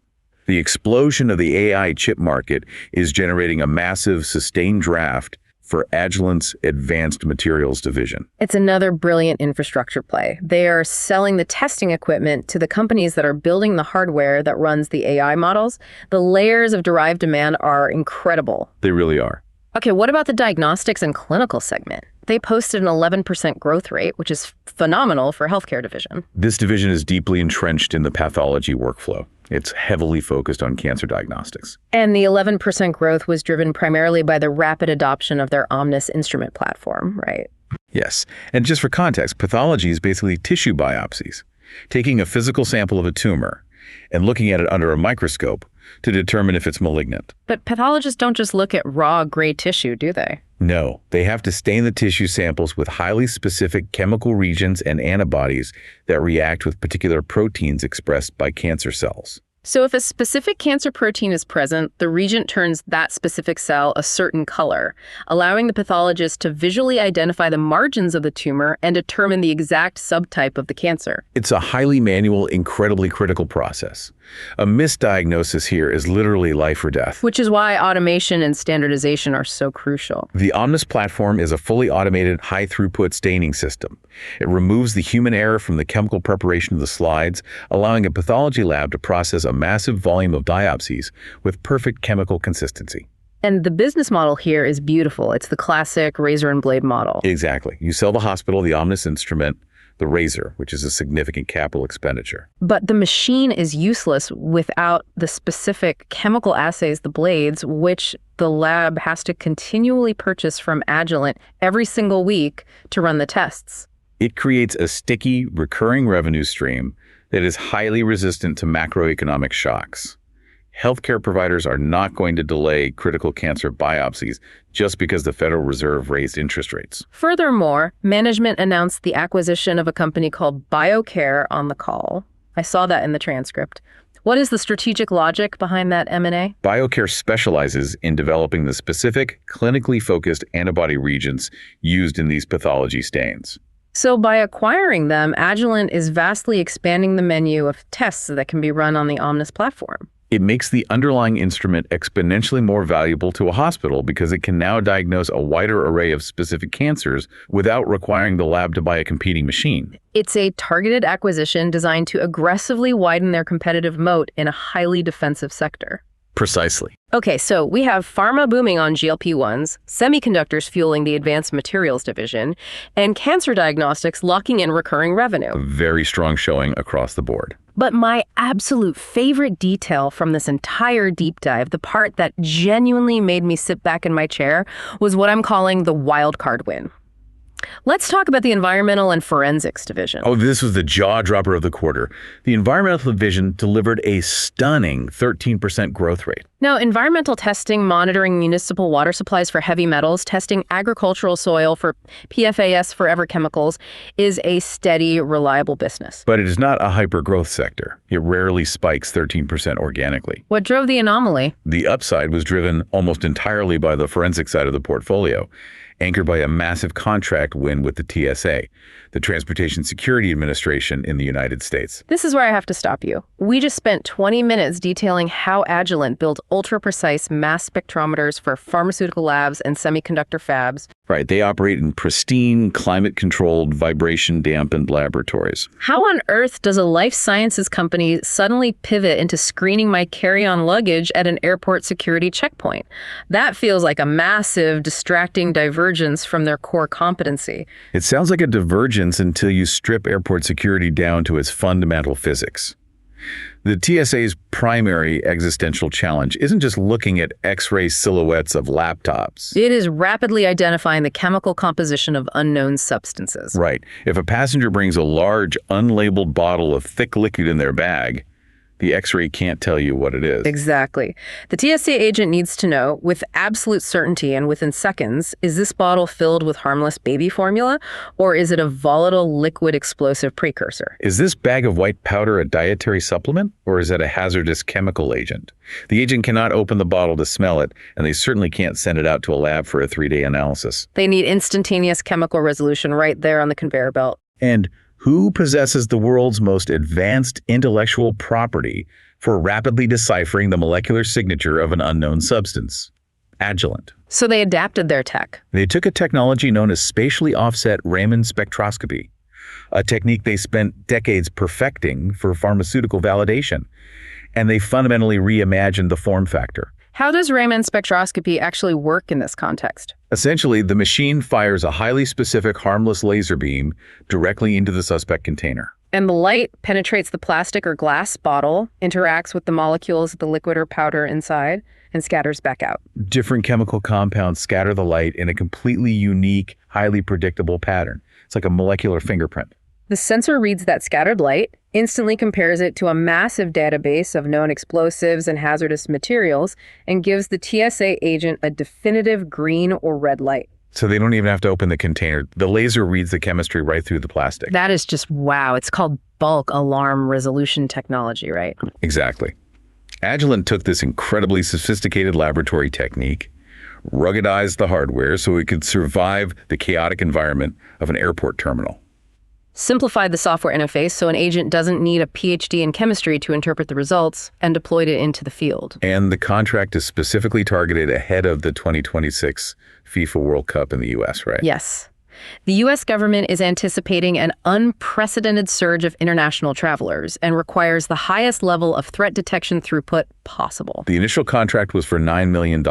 Speaker 2: The explosion of the AI chip market is generating a massive, sustained draft for Agilent's Advanced Materials division.
Speaker 1: It's another brilliant infrastructure play. They are selling the testing equipment to the companies that are building the hardware that runs the AI models. The layers of derived demand are incredible.
Speaker 2: They really are.
Speaker 1: Okay, what about the diagnostics and clinical segment? They posted an 11% growth rate, which is phenomenal for healthcare division.
Speaker 2: This division is deeply entrenched in the pathology workflow. It's heavily focused on cancer diagnostics.
Speaker 1: And the 11% growth was driven primarily by the rapid adoption of their Omnis instrument platform, right?
Speaker 2: Yes. And just for context, pathology is basically tissue biopsies, taking a physical sample of a tumor and looking at it under a microscope to determine if it's malignant.
Speaker 1: But pathologists don't just look at raw gray tissue, do they?
Speaker 2: No, they have to stain the tissue samples with highly specific chemical regions and antibodies that react with particular proteins expressed by cancer cells.
Speaker 1: So if a specific cancer protein is present, the reagent turns that specific cell a certain color, allowing the pathologist to visually identify the margins of the tumor and determine the exact subtype of the cancer.
Speaker 2: It's a highly manual, incredibly critical process. A misdiagnosis here is literally life or death.
Speaker 1: Which is why automation and standardization are so crucial.
Speaker 2: The Omnis platform is a fully automated, high-throughput staining system. It removes the human error from the chemical preparation of the slides, allowing a pathology lab to process a massive volume of biopsies with perfect chemical consistency.
Speaker 1: And the business model here is beautiful. It's the classic razor and blade model.
Speaker 2: Exactly. You sell the hospital the Omnis instrument, the razor, which is a significant capital expenditure.
Speaker 1: But the machine is useless without the specific chemical assays, the blades, which the lab has to continually purchase from Agilent every single week to run the tests.
Speaker 2: It creates a sticky, recurring revenue stream that is highly resistant to macroeconomic shocks. Healthcare providers are not going to delay critical cancer biopsies just because the Federal Reserve raised interest rates.
Speaker 1: Furthermore, management announced the acquisition of a company called BioCare on the call. I saw that in the transcript. What is the strategic logic behind that M&A?
Speaker 2: BioCare specializes in developing the specific, clinically focused antibody regions used in these pathology stains.
Speaker 1: So by acquiring them, Agilent is vastly expanding the menu of tests that can be run on the Omnis platform.
Speaker 2: It makes the underlying instrument exponentially more valuable to a hospital because it can now diagnose a wider array of specific cancers without requiring the lab to buy a competing machine.
Speaker 1: It's a targeted acquisition designed to aggressively widen their competitive moat in a highly defensive sector.
Speaker 2: Precisely.
Speaker 1: Okay, so we have pharma booming on GLP-1s, semiconductors fueling the advanced materials division, and cancer diagnostics locking in recurring revenue.
Speaker 2: A very strong showing across the board.
Speaker 1: But my absolute favorite detail from this entire deep dive, the part that genuinely made me sit back in my chair, was what I'm calling the wild card win. Let's talk about the environmental and forensics division.
Speaker 2: Oh, this was the jaw dropper of the quarter. The environmental division delivered a stunning 13% growth rate.
Speaker 1: Now, environmental testing, monitoring municipal water supplies for heavy metals, testing agricultural soil for PFAS forever chemicals is a steady, reliable business.
Speaker 2: But it is not a hyper-growth sector. It rarely spikes 13% organically.
Speaker 1: What drove the anomaly?
Speaker 2: The upside was driven almost entirely by the forensic side of the portfolio, anchored by a massive contract win with the TSA, the Transportation Security Administration in the United States.
Speaker 1: This is where I have to stop you. We just spent 20 minutes detailing how Agilent built ultra-precise mass spectrometers for pharmaceutical labs and semiconductor fabs.
Speaker 2: Right, they operate in pristine, climate-controlled, vibration-dampened laboratories.
Speaker 1: How on earth does a life sciences company suddenly pivot into screening my carry-on luggage at an airport security checkpoint? That feels like a massive, distracting divergence from their core competency.
Speaker 2: It sounds like a divergence until you strip airport security down to its fundamental physics. The TSA's primary existential challenge isn't just looking at X-ray silhouettes of laptops.
Speaker 1: It is rapidly identifying the chemical composition of unknown substances.
Speaker 2: Right. If a passenger brings a large, unlabeled bottle of thick liquid in their bag, The X-ray can't tell you what it is.
Speaker 1: Exactly. The TSA agent needs to know, with absolute certainty and within seconds, is this bottle filled with harmless baby formula, or is it a volatile liquid explosive precursor?
Speaker 2: Is this bag of white powder a dietary supplement, or is it a hazardous chemical agent? The agent cannot open the bottle to smell it, and they certainly can't send it out to a lab for a 3-day analysis.
Speaker 1: They need instantaneous chemical resolution right there on the conveyor belt.
Speaker 2: And who possesses the world's most advanced intellectual property for rapidly deciphering the molecular signature of an unknown substance? Agilent.
Speaker 1: So they adapted their tech.
Speaker 2: They took a technology known as spatially offset Raman spectroscopy, a technique they spent decades perfecting for pharmaceutical validation, and they fundamentally reimagined the form factor.
Speaker 1: How does Raman spectroscopy actually work in this context?
Speaker 2: Essentially, the machine fires a highly specific, harmless laser beam directly into the suspect container.
Speaker 1: And the light penetrates the plastic or glass bottle, interacts with the molecules of the liquid or powder inside, and scatters back out.
Speaker 2: Different chemical compounds scatter the light in a completely unique, highly predictable pattern. It's like a molecular fingerprint.
Speaker 1: The sensor reads that scattered light, instantly compares it to a massive database of known explosives and hazardous materials, and gives the TSA agent a definitive green or red light.
Speaker 2: So they don't even have to open the container. The laser reads the chemistry right through the plastic.
Speaker 1: That is just wow. It's called bulk alarm resolution technology, right?
Speaker 2: Exactly. Agilent took this incredibly sophisticated laboratory technique, ruggedized the hardware so it could survive the chaotic environment of an airport terminal.
Speaker 1: Simplified the software interface so an agent doesn't need a PhD in chemistry to interpret the results, and deployed it into the field.
Speaker 2: And the contract is specifically targeted ahead of the 2026 FIFA World Cup in the U.S., right?
Speaker 1: Yes. The U.S. government is anticipating an unprecedented surge of international travelers and requires the highest level of threat detection throughput possible.
Speaker 2: The initial contract was for $9 million,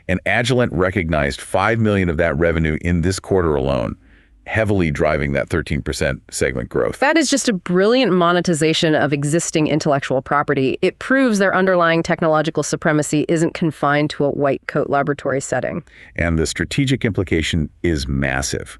Speaker 2: and Agilent recognized $5 million of that revenue in this quarter alone, heavily driving that 13% segment growth.
Speaker 1: That is just a brilliant monetization of existing intellectual property. It proves their underlying technological supremacy isn't confined to a white coat laboratory setting.
Speaker 2: And the strategic implication is massive.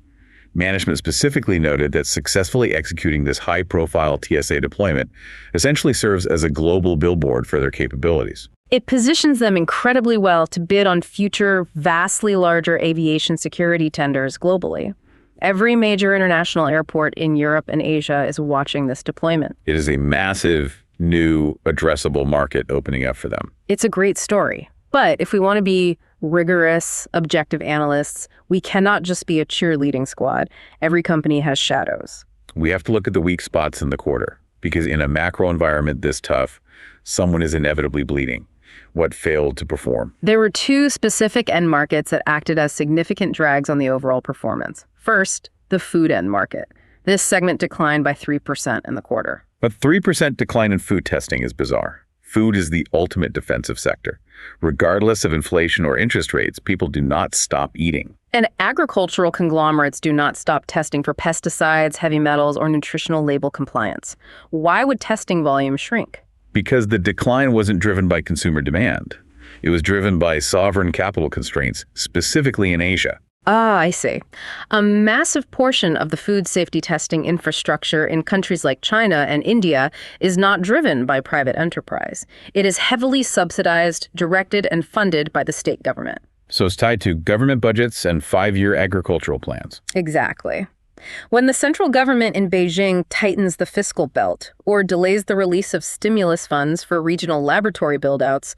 Speaker 2: Management specifically noted that successfully executing this high-profile TSA deployment essentially serves as a global billboard for their capabilities.
Speaker 1: It positions them incredibly well to bid on future, vastly larger aviation security tenders globally. Every major international airport in Europe and Asia is watching this deployment.
Speaker 2: It is a massive, new, addressable market opening up for them.
Speaker 1: It's a great story. But if we want to be rigorous, objective analysts, we cannot just be a cheerleading squad. Every company has shadows.
Speaker 2: We have to look at the weak spots in the quarter, because in a macro environment this tough, someone is inevitably bleeding. What failed to perform?
Speaker 1: There were two specific end markets that acted as significant drags on the overall performance. First, the food end market. This segment declined by 3% in the quarter.
Speaker 2: A 3% decline in food testing is bizarre. Food is the ultimate defensive sector. Regardless of inflation or interest rates, people do not stop eating.
Speaker 1: And agricultural conglomerates do not stop testing for pesticides, heavy metals, or nutritional label compliance. Why would testing volume shrink?
Speaker 2: Because the decline wasn't driven by consumer demand. It was driven by sovereign capital constraints, specifically in Asia.
Speaker 1: Ah, I see. A massive portion of the food safety testing infrastructure in countries like China and India is not driven by private enterprise. It is heavily subsidized, directed, and funded by the state government.
Speaker 2: So it's tied to government budgets and 5-year agricultural plans.
Speaker 1: Exactly. When the central government in Beijing tightens the fiscal belt or delays the release of stimulus funds for regional laboratory buildouts,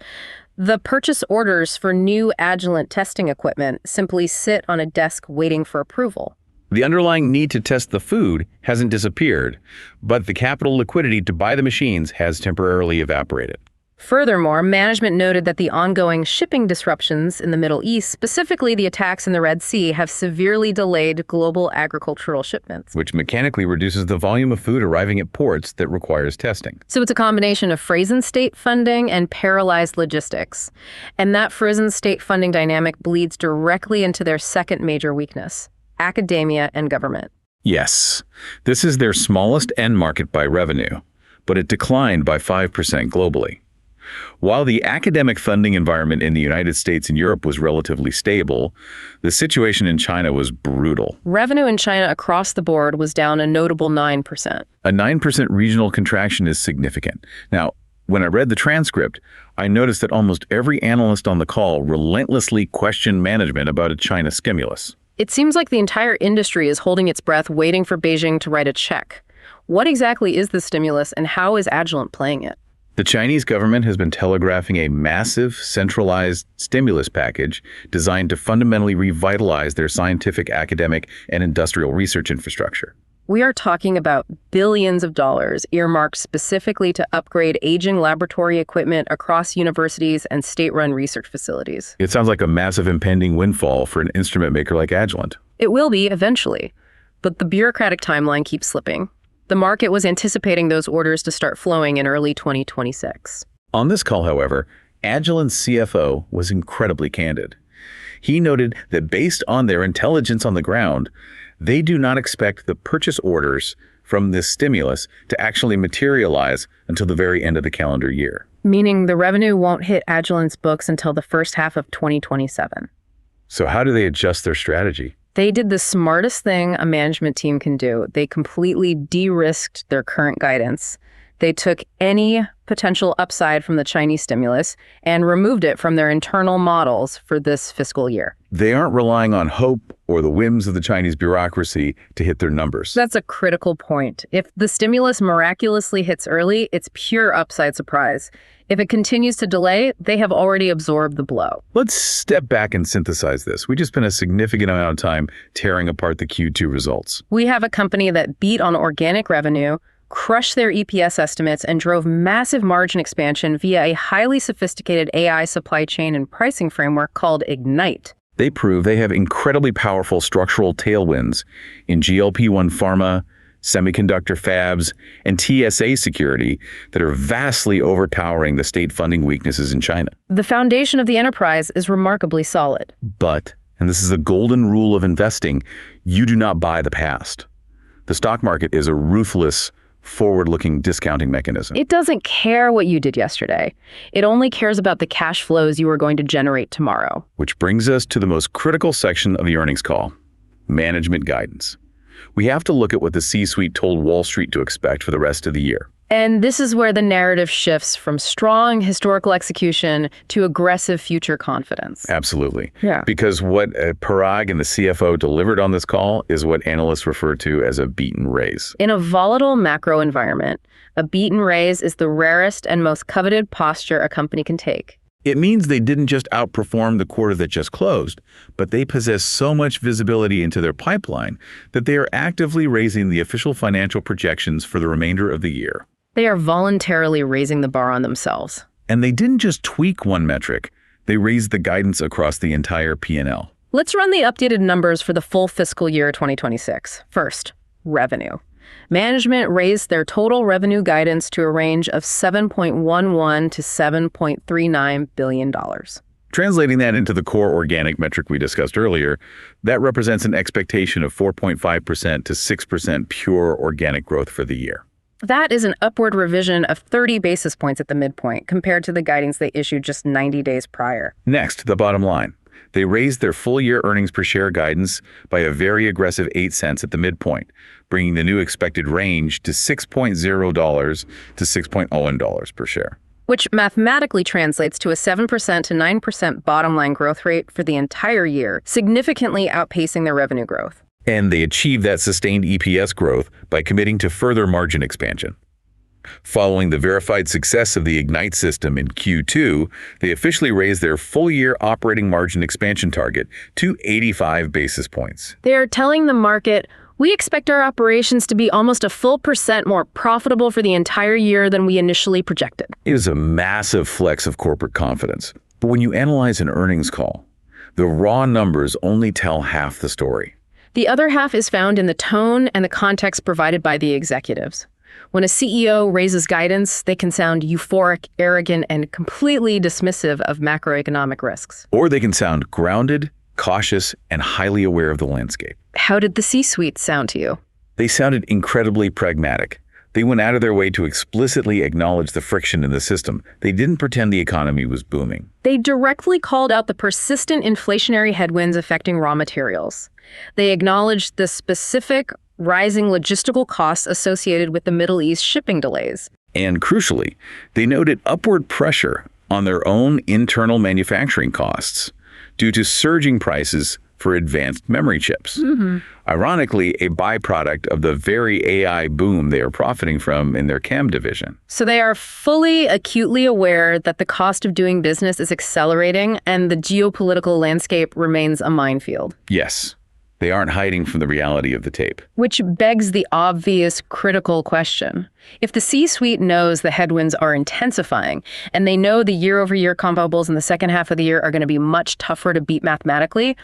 Speaker 1: the purchase orders for new Agilent testing equipment simply sit on a desk waiting for approval.
Speaker 2: The underlying need to test the food hasn't disappeared, but the capital liquidity to buy the machines has temporarily evaporated.
Speaker 1: Furthermore, management noted that the ongoing shipping disruptions in the Middle East, specifically the attacks in the Red Sea, have severely delayed global agricultural shipments.
Speaker 2: Which mechanically reduces the volume of food arriving at ports that requires testing.
Speaker 1: So it's a combination of frozen state funding and paralyzed logistics. And that frozen state funding dynamic bleeds directly into their second major weakness, academia and government.
Speaker 2: Yes, this is their smallest end market by revenue, but it declined by 5% globally. While the academic funding environment in the United States and Europe was relatively stable, the situation in China was brutal.
Speaker 1: Revenue in China across the board was down a notable 9%.
Speaker 2: A 9% regional contraction is significant. Now, When I read the transcript, I noticed that almost every analyst on the call relentlessly questioned management about a China stimulus.
Speaker 1: It seems like the entire industry is holding its breath waiting for Beijing to write a check. What exactly is the stimulus and how is Agilent playing it?
Speaker 2: The Chinese government has been telegraphing a massive, centralized stimulus package designed to fundamentally revitalize their scientific, academic, and industrial research infrastructure.
Speaker 1: We are talking about billions of dollars earmarked specifically to upgrade aging laboratory equipment across universities and state-run research facilities.
Speaker 2: It sounds like a massive impending windfall for an instrument maker like Agilent.
Speaker 1: It will be eventually, but the bureaucratic timeline keeps slipping. The market was anticipating those orders to start flowing in early 2026.
Speaker 2: On this call, however, Agilent's CFO was incredibly candid. He noted that based on their intelligence on the ground, they do not expect the purchase orders from this stimulus to actually materialize until the very end of the calendar year.
Speaker 1: Meaning the revenue won't hit Agilent's books until the first half of 2027.
Speaker 2: So how do they adjust their strategy?
Speaker 1: They did the smartest thing a management team can do. They completely de-risked their current guidance. They took any potential upside from the Chinese stimulus and removed it from their internal models for this fiscal year.
Speaker 2: They aren't relying on hope or the whims of the Chinese bureaucracy to hit their numbers.
Speaker 1: That's a critical point. If the stimulus miraculously hits early, it's pure upside surprise. If it continues to delay, they have already absorbed the blow.
Speaker 2: Let's step back and synthesize this. We just spent a significant amount of time tearing apart the Q2 results.
Speaker 1: We have a company that beat on organic revenue, crushed their EPS estimates, and drove massive margin expansion via a highly sophisticated AI supply chain and pricing framework called Ignite.
Speaker 2: They prove they have incredibly powerful structural tailwinds in GLP-1 pharma, semiconductor fabs, and TSA security that are vastly overpowering the state funding weaknesses in China.
Speaker 1: The foundation of the enterprise is remarkably solid.
Speaker 2: But, and this is the golden rule of investing, you do not buy the past. The stock market is a ruthless, forward-looking discounting mechanism.
Speaker 1: It doesn't care what you did yesterday. It only cares about the cash flows you are going to generate tomorrow.
Speaker 2: Which brings us to the most critical section of the earnings call, management guidance. We have to look at what the C-suite told Wall Street to expect for the rest of the year.
Speaker 1: And this is where the narrative shifts from strong historical execution to aggressive future confidence.
Speaker 2: Absolutely.
Speaker 1: Yeah.
Speaker 2: Because what Parag and the CFO delivered on this call is what analysts refer to as a beat and raise.
Speaker 1: In a volatile macro environment, a beat and raise is the rarest and most coveted posture a company can take.
Speaker 2: It means they didn't just outperform the quarter that just closed, but they possess so much visibility into their pipeline that they are actively raising the official financial projections for the remainder of the year.
Speaker 1: They are voluntarily raising the bar on themselves.
Speaker 2: And they didn't just tweak one metric, they raised the guidance across the entire P&L.
Speaker 1: Let's run the updated numbers for the full fiscal year 2026. First, revenue. Management raised their total revenue guidance to a range of $7.11 to $7.39 billion.
Speaker 2: Translating that into the core organic metric we discussed earlier, that represents an expectation of 4.5% to 6% pure organic growth for the year.
Speaker 1: That is an upward revision of 30 basis points at the midpoint compared to the guidance they issued just 90 days prior.
Speaker 2: Next, the bottom line. They raised their full-year earnings per share guidance by a very aggressive 8 cents at the midpoint, bringing the new expected range to $6.0 to $6.01 per share.
Speaker 1: Which mathematically translates to a 7% to 9% bottom line growth rate for the entire year, significantly outpacing their revenue growth.
Speaker 2: And they achieved that sustained EPS growth by committing to further margin expansion. Following the verified success of the Ignite system in Q2, they officially raised their full-year operating margin expansion target to 85 basis points.
Speaker 1: They are telling the market, we expect our operations to be almost a full % more profitable for the entire year than we initially projected.
Speaker 2: It is a massive flex of corporate confidence. But when you analyze an earnings call, the raw numbers only tell half the story.
Speaker 1: The other half is found in the tone and the context provided by the executives. When a CEO raises guidance, they can sound euphoric, arrogant, and completely dismissive of macroeconomic risks.
Speaker 2: Or they can sound grounded, cautious, and highly aware of the landscape.
Speaker 1: How did the C-suite sound to you?
Speaker 2: They sounded incredibly pragmatic. They went out of their way to explicitly acknowledge the friction in the system. They didn't pretend the economy was booming.
Speaker 1: They directly called out the persistent inflationary headwinds affecting raw materials. They acknowledged the specific rising logistical costs associated with the Middle East shipping delays.
Speaker 2: And crucially, they noted upward pressure on their own internal manufacturing costs due to surging prices for advanced memory chips. Ironically, a byproduct of the very AI boom they are profiting from in their chem division.
Speaker 1: So they are fully, acutely aware that the cost of doing business is accelerating and the geopolitical landscape remains a minefield.
Speaker 2: Yes, they aren't hiding from the reality of the tape.
Speaker 1: Which begs the obvious critical question. If the C-suite knows the headwinds are intensifying, and they know the year-over-year comparables in the second half of the year are going to be much tougher to beat mathematically,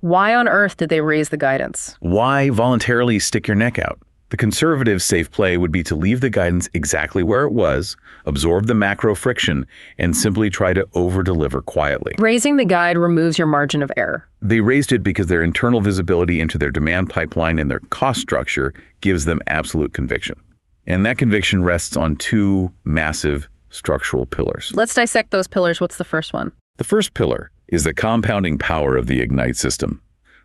Speaker 1: why on earth did they raise the guidance?
Speaker 2: Why voluntarily stick your neck out? The conservative safe play would be to leave the guidance exactly where it was, absorb the macro friction, and simply try to over-deliver quietly.
Speaker 1: Raising the guide removes your margin of error.
Speaker 2: They raised it because their internal visibility into their demand pipeline and their cost structure gives them absolute conviction. And that conviction rests on two massive structural pillars.
Speaker 1: Let's dissect those pillars. What's the first one?
Speaker 2: The first pillar is the compounding power of the Ignite system.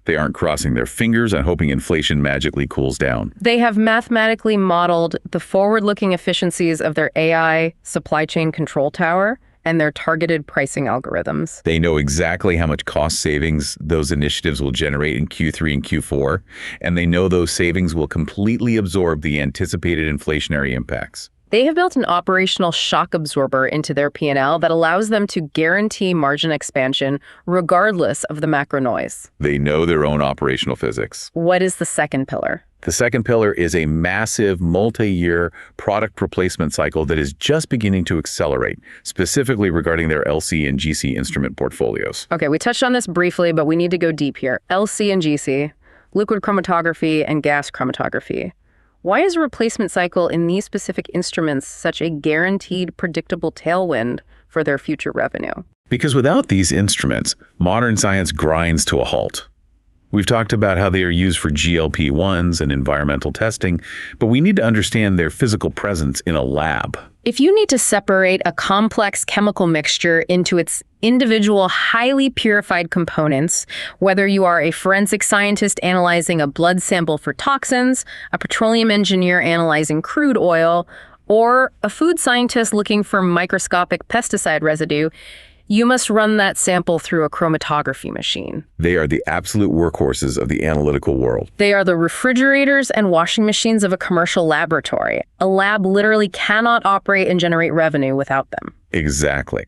Speaker 2: They aren't crossing their fingers and hoping inflation magically cools down.
Speaker 1: They have mathematically modeled the forward-looking efficiencies of their AI supply chain control tower and their targeted pricing algorithms.
Speaker 2: They know exactly how much cost savings those initiatives will generate in Q3 and Q4, and they know those savings will completely absorb the anticipated inflationary impacts.
Speaker 1: They have built an operational shock absorber into their P&L that allows them to guarantee margin expansion regardless of the macro noise.
Speaker 2: They know their own operational physics.
Speaker 1: What is the second pillar?
Speaker 2: The second pillar is a massive multi-year product replacement cycle that is just beginning to accelerate, specifically regarding their LC and GC instrument portfolios.
Speaker 1: Okay, we touched on this briefly, but we need to go deep here. LC and GC, liquid chromatography and gas chromatography. Why is a replacement cycle in these specific instruments such a guaranteed, predictable tailwind for their future revenue?
Speaker 2: Because without these instruments, modern science grinds to a halt. We've talked about how they are used for GLP-1s and environmental testing, but we need to understand their physical presence in a lab.
Speaker 1: If you need to separate a complex chemical mixture into its individual highly purified components, whether you are a forensic scientist analyzing a blood sample for toxins, a petroleum engineer analyzing crude oil, or a food scientist looking for microscopic pesticide residue, you must run that sample through a chromatography machine.
Speaker 2: They are the absolute workhorses of the analytical world.
Speaker 1: They are the refrigerators and washing machines of a commercial laboratory. A lab literally cannot operate and generate revenue without them.
Speaker 2: Exactly.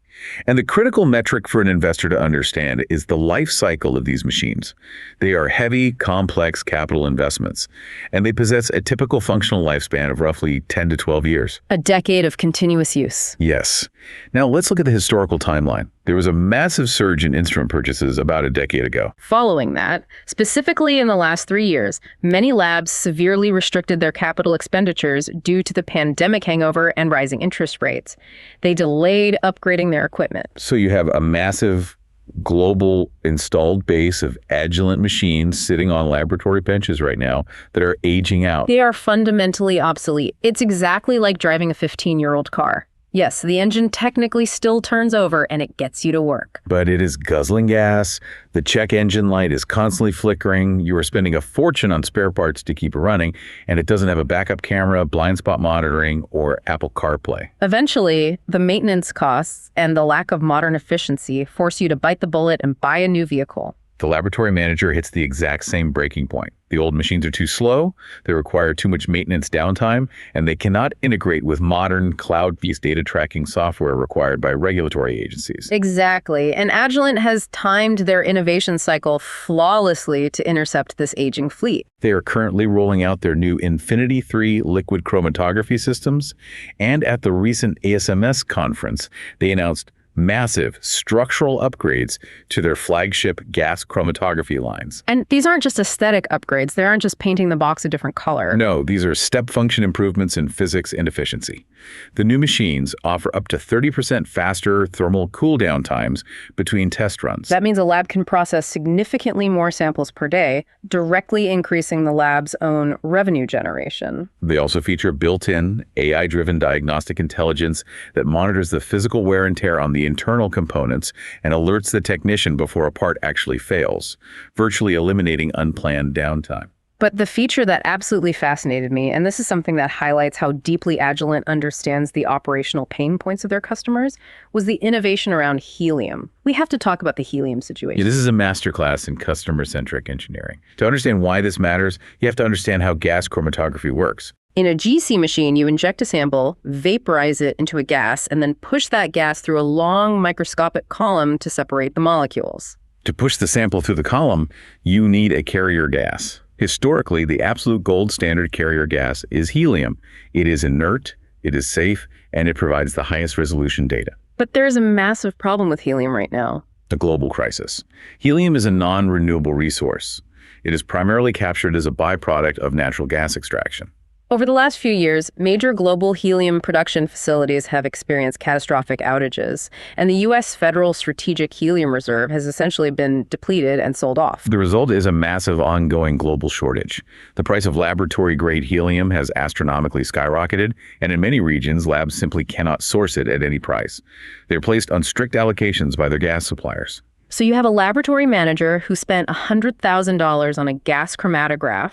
Speaker 2: And the critical metric for an investor to understand is the life cycle of these machines. They are heavy, complex capital investments, and they possess a typical functional lifespan of roughly 10 to 12 years.
Speaker 1: A decade of continuous use.
Speaker 2: Yes. Now let's look at the historical timeline. There was a massive surge in instrument purchases about a decade ago.
Speaker 1: Following that, specifically in the last 3 years, many labs severely restricted their capital expenditures due to the pandemic hangover and rising interest rates. They delayed upgrading their equipment.
Speaker 2: So you have a massive global installed base of Agilent machines sitting on laboratory benches right now that are aging out.
Speaker 1: They are fundamentally obsolete. It's exactly like driving a 15-year-old car. Yes, the engine technically still turns over and it gets you to work.
Speaker 2: But it is guzzling gas, the check engine light is constantly flickering, you are spending a fortune on spare parts to keep it running, and it doesn't have a backup camera, blind spot monitoring, or Apple CarPlay.
Speaker 1: Eventually, the maintenance costs and the lack of modern efficiency force you to bite the bullet and buy a new vehicle.
Speaker 2: The laboratory manager hits the exact same breaking point. The old machines are too slow, they require too much maintenance downtime, and they cannot integrate with modern cloud-based data tracking software required by regulatory agencies.
Speaker 1: Exactly. And Agilent has timed their innovation cycle flawlessly to intercept this aging fleet.
Speaker 2: They are currently rolling out their new Infinity 3 liquid chromatography systems, and at the recent ASMS conference, they announced massive structural upgrades to their flagship gas chromatography lines.
Speaker 1: And these aren't just aesthetic upgrades. They aren't just painting the box a different color.
Speaker 2: No, these are step function improvements in physics and efficiency. The new machines offer up to 30% faster thermal cool-down times between test runs.
Speaker 1: That means a lab can process significantly more samples per day, directly increasing the lab's own revenue generation.
Speaker 2: They also feature built-in, AI-driven diagnostic intelligence that monitors the physical wear and tear on the internal components and alerts the technician before a part actually fails, virtually eliminating unplanned downtime.
Speaker 1: But the feature that absolutely fascinated me, and this is something that highlights how deeply Agilent understands the operational pain points of their customers, was the innovation around helium. We have to talk about the helium situation.
Speaker 2: Yeah, this is a masterclass in customer-centric engineering. To understand why this matters, you have to understand how gas chromatography works.
Speaker 1: In a GC machine, you inject a sample, vaporize it into a gas, and then push that gas through a long microscopic column to separate the molecules.
Speaker 2: To push the sample through the column, you need a carrier gas. Historically, the absolute gold standard carrier gas is helium. It is inert, it is safe, and it provides the highest resolution data.
Speaker 1: But there's a massive problem with helium right now.
Speaker 2: The global crisis. Helium is a non-renewable resource. It is primarily captured as a byproduct of natural gas extraction.
Speaker 1: Over the last few years, major global helium production facilities have experienced catastrophic outages, and the U.S. Federal Strategic Helium Reserve has essentially been depleted and sold off.
Speaker 2: The result is a massive ongoing global shortage. The price of laboratory-grade helium has astronomically skyrocketed, and in many regions, labs simply cannot source it at any price. They're placed on strict allocations by their gas suppliers.
Speaker 1: So you have a laboratory manager who spent $100,000 on a gas chromatograph.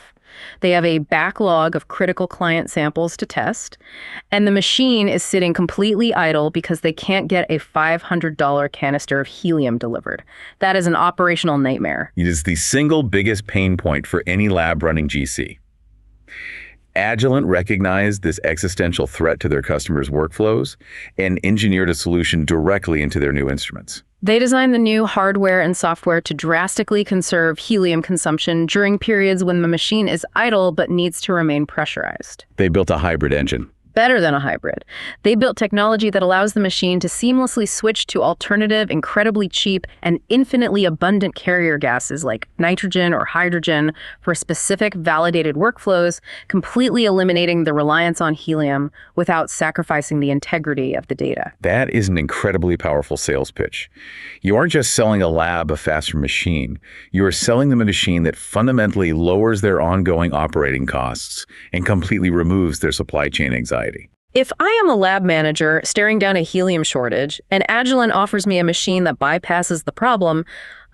Speaker 1: They have a backlog of critical client samples to test, and the machine is sitting completely idle because they can't get a $500 canister of helium delivered. That is an operational nightmare.
Speaker 2: It is the single biggest pain point for any lab running GC. Agilent recognized this existential threat to their customers' workflows and engineered a solution directly into their new instruments.
Speaker 1: They designed the new hardware and software to drastically conserve helium consumption during periods when the machine is idle but needs to remain pressurized.
Speaker 2: They built a hybrid engine.
Speaker 1: Better than a hybrid. They built technology that allows the machine to seamlessly switch to alternative, incredibly cheap, and infinitely abundant carrier gases like nitrogen or hydrogen for specific validated workflows, completely eliminating the reliance on helium without sacrificing the integrity of the data.
Speaker 2: That is an incredibly powerful sales pitch. You aren't just selling a lab a faster machine. You are selling them a machine that fundamentally lowers their ongoing operating costs and completely removes their supply chain anxiety.
Speaker 1: If I am a lab manager staring down a helium shortage and Agilent offers me a machine that bypasses the problem,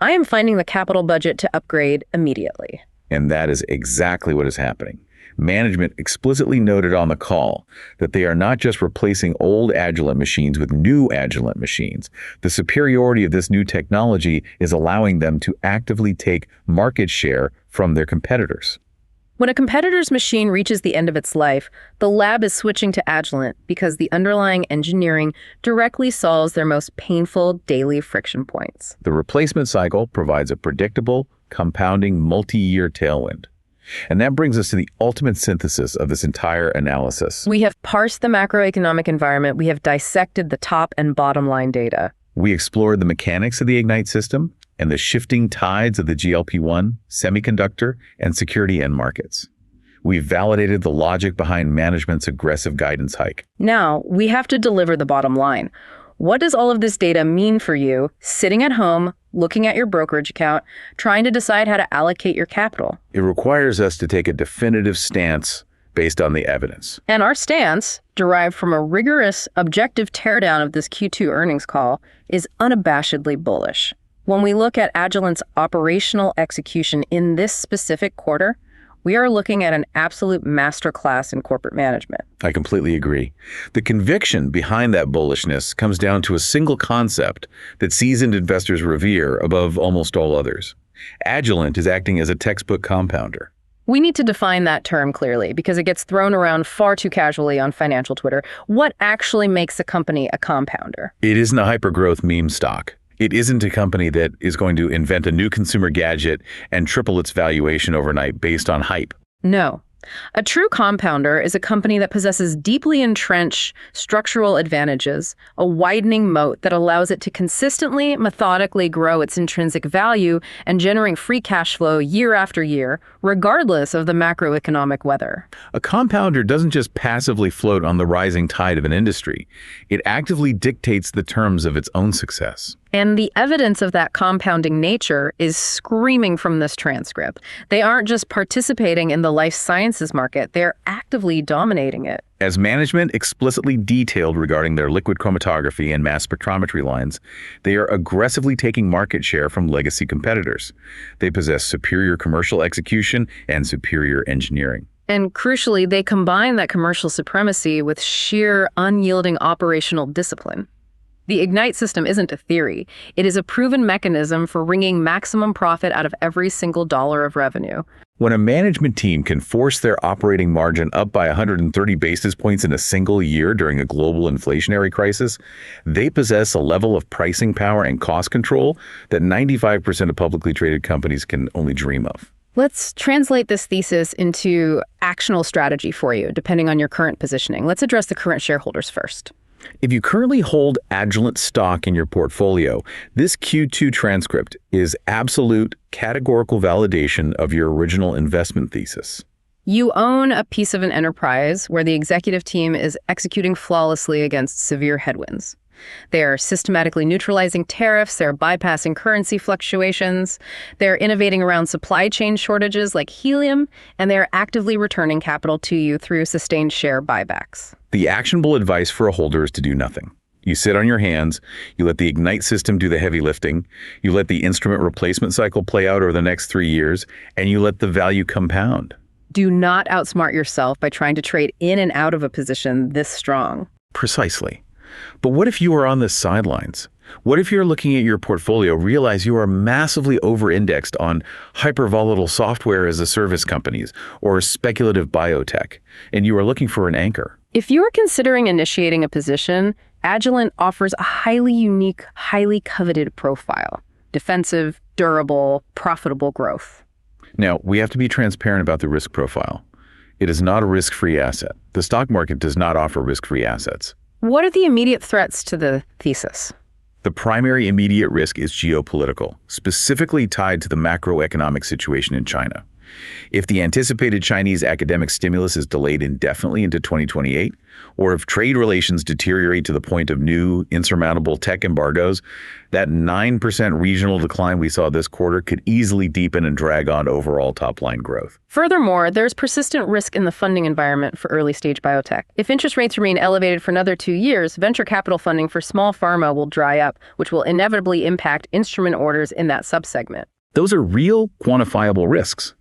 Speaker 1: I am finding the capital budget to upgrade immediately.
Speaker 2: And that is exactly what is happening. Management explicitly noted on the call that they are not just replacing old Agilent machines with new Agilent machines. The superiority of this new technology is allowing them to actively take market share from their competitors.
Speaker 1: When a competitor's machine reaches the end of its life, the lab is switching to Agilent because the underlying engineering directly solves their most painful daily friction points.
Speaker 2: The replacement cycle provides a predictable, compounding, multi-year tailwind. And that brings us to the ultimate synthesis of this entire analysis.
Speaker 1: We have parsed the macroeconomic environment. We have dissected the top and bottom line data.
Speaker 2: We explored the mechanics of the Ignite system and the shifting tides of the GLP-1, semiconductor, and security end markets. We've validated the logic behind management's aggressive guidance hike.
Speaker 1: Now, we have to deliver the bottom line. What does all of this data mean for you, sitting at home, looking at your brokerage account, trying to decide how to allocate your capital?
Speaker 2: It requires us to take a definitive stance based on the evidence.
Speaker 1: And our stance, derived from a rigorous, objective teardown of this Q2 earnings call, is unabashedly bullish. When we look at Agilent's operational execution in this specific quarter, we are looking at an absolute masterclass in corporate management.
Speaker 2: I completely agree. The conviction behind that bullishness comes down to a single concept that seasoned investors revere above almost all others. Agilent is acting as a textbook compounder.
Speaker 1: We need to define that term clearly because it gets thrown around far too casually on financial Twitter. What actually makes a company a compounder?
Speaker 2: It isn't a hypergrowth meme stock. It isn't a company that is going to invent a new consumer gadget and triple its valuation overnight based on hype.
Speaker 1: No. A true compounder is a company that possesses deeply entrenched structural advantages, a widening moat that allows it to consistently, methodically grow its intrinsic value and generate free cash flow year after year, regardless of the macroeconomic weather.
Speaker 2: A compounder doesn't just passively float on the rising tide of an industry. It actively dictates the terms of its own success.
Speaker 1: And the evidence of that compounding nature is screaming from this transcript. They aren't just participating in the life sciences market, they're actively dominating it.
Speaker 2: As management explicitly detailed regarding their liquid chromatography and mass spectrometry lines, they are aggressively taking market share from legacy competitors. They possess superior commercial execution and superior engineering.
Speaker 1: And crucially, they combine that commercial supremacy with sheer, unyielding operational discipline. The Ignite system isn't a theory. It is a proven mechanism for wringing maximum profit out of every single dollar of revenue.
Speaker 2: When a management team can force their operating margin up by 130 basis points in a single year during a global inflationary crisis, they possess a level of pricing power and cost control that 95% of publicly traded companies can only dream of.
Speaker 1: Let's translate this thesis into actionable strategy for you, depending on your current positioning. Let's address the current shareholders first.
Speaker 2: If you currently hold Agilent stock in your portfolio, this Q2 transcript is absolute categorical validation of your original investment thesis.
Speaker 1: You own a piece of an enterprise where the executive team is executing flawlessly against severe headwinds. They are systematically neutralizing tariffs, they're bypassing currency fluctuations, they're innovating around supply chain shortages like helium, and they're actively returning capital to you through sustained share buybacks.
Speaker 2: The actionable advice for a holder is to do nothing. You sit on your hands, you let the Ignite system do the heavy lifting, you let the instrument replacement cycle play out over the next 3 years, and you let the value compound.
Speaker 1: Do not outsmart yourself by trying to trade in and out of a position this strong.
Speaker 2: Precisely. But what if you are on the sidelines? What if you're looking at your portfolio, realize you are massively over-indexed on hyper-volatile software as a service companies or speculative biotech, and you are looking for an anchor?
Speaker 1: If you're considering initiating a position, Agilent offers a highly unique, highly coveted profile. Defensive, durable, profitable growth.
Speaker 2: Now, we have to be transparent about the risk profile. It is not a risk-free asset. The stock market does not offer risk-free assets.
Speaker 1: What are the immediate threats to the thesis?
Speaker 2: The primary immediate risk is geopolitical, specifically tied to the macroeconomic situation in China. If the anticipated Chinese academic stimulus is delayed indefinitely into 2028, or if trade relations deteriorate to the point of new, insurmountable tech embargoes, that 9% regional decline we saw this quarter could easily deepen and drag on overall top-line growth.
Speaker 1: Furthermore, there's persistent risk in the funding environment for early-stage biotech. If interest rates remain elevated for another 2 years, venture capital funding for small pharma will dry up, which will inevitably impact instrument orders in that subsegment.
Speaker 2: Those are real, quantifiable risks.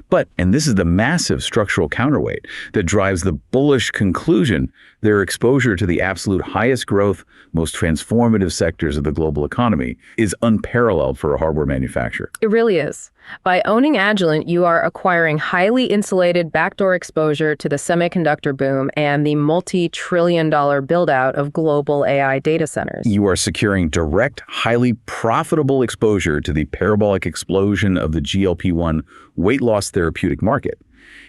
Speaker 2: But, and this is the massive structural counterweight that drives the bullish conclusion, their exposure to the absolute highest growth, most transformative sectors of the global economy is unparalleled for a hardware manufacturer.
Speaker 1: It really is. By owning Agilent, you are acquiring highly insulated backdoor exposure to the semiconductor boom and the multi-trillion-dollar build-out of global AI data centers.
Speaker 2: You are securing direct, highly profitable exposure to the parabolic explosion of the GLP-1 weight loss therapeutic market.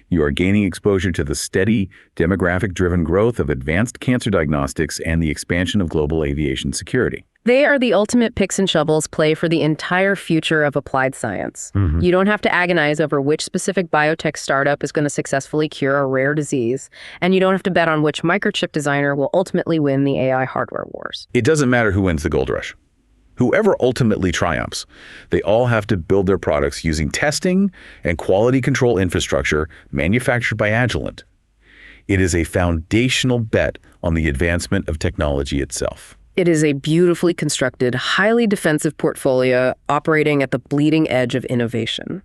Speaker 2: You are gaining exposure to the steady, demographic-driven growth of advanced cancer diagnostics and the expansion of global aviation security.
Speaker 1: They are the ultimate picks and shovels play for the entire future of applied science. You don't have to agonize over which specific biotech startup is going to successfully cure a rare disease, and you don't have to bet on which microchip designer will ultimately win the AI hardware wars.
Speaker 2: It doesn't matter who wins the gold rush. Whoever ultimately triumphs, they all have to build their products using testing and quality control infrastructure manufactured by Agilent. It is a foundational bet on the advancement of technology itself.
Speaker 1: It is a beautifully constructed, highly defensive portfolio operating at the bleeding edge of innovation.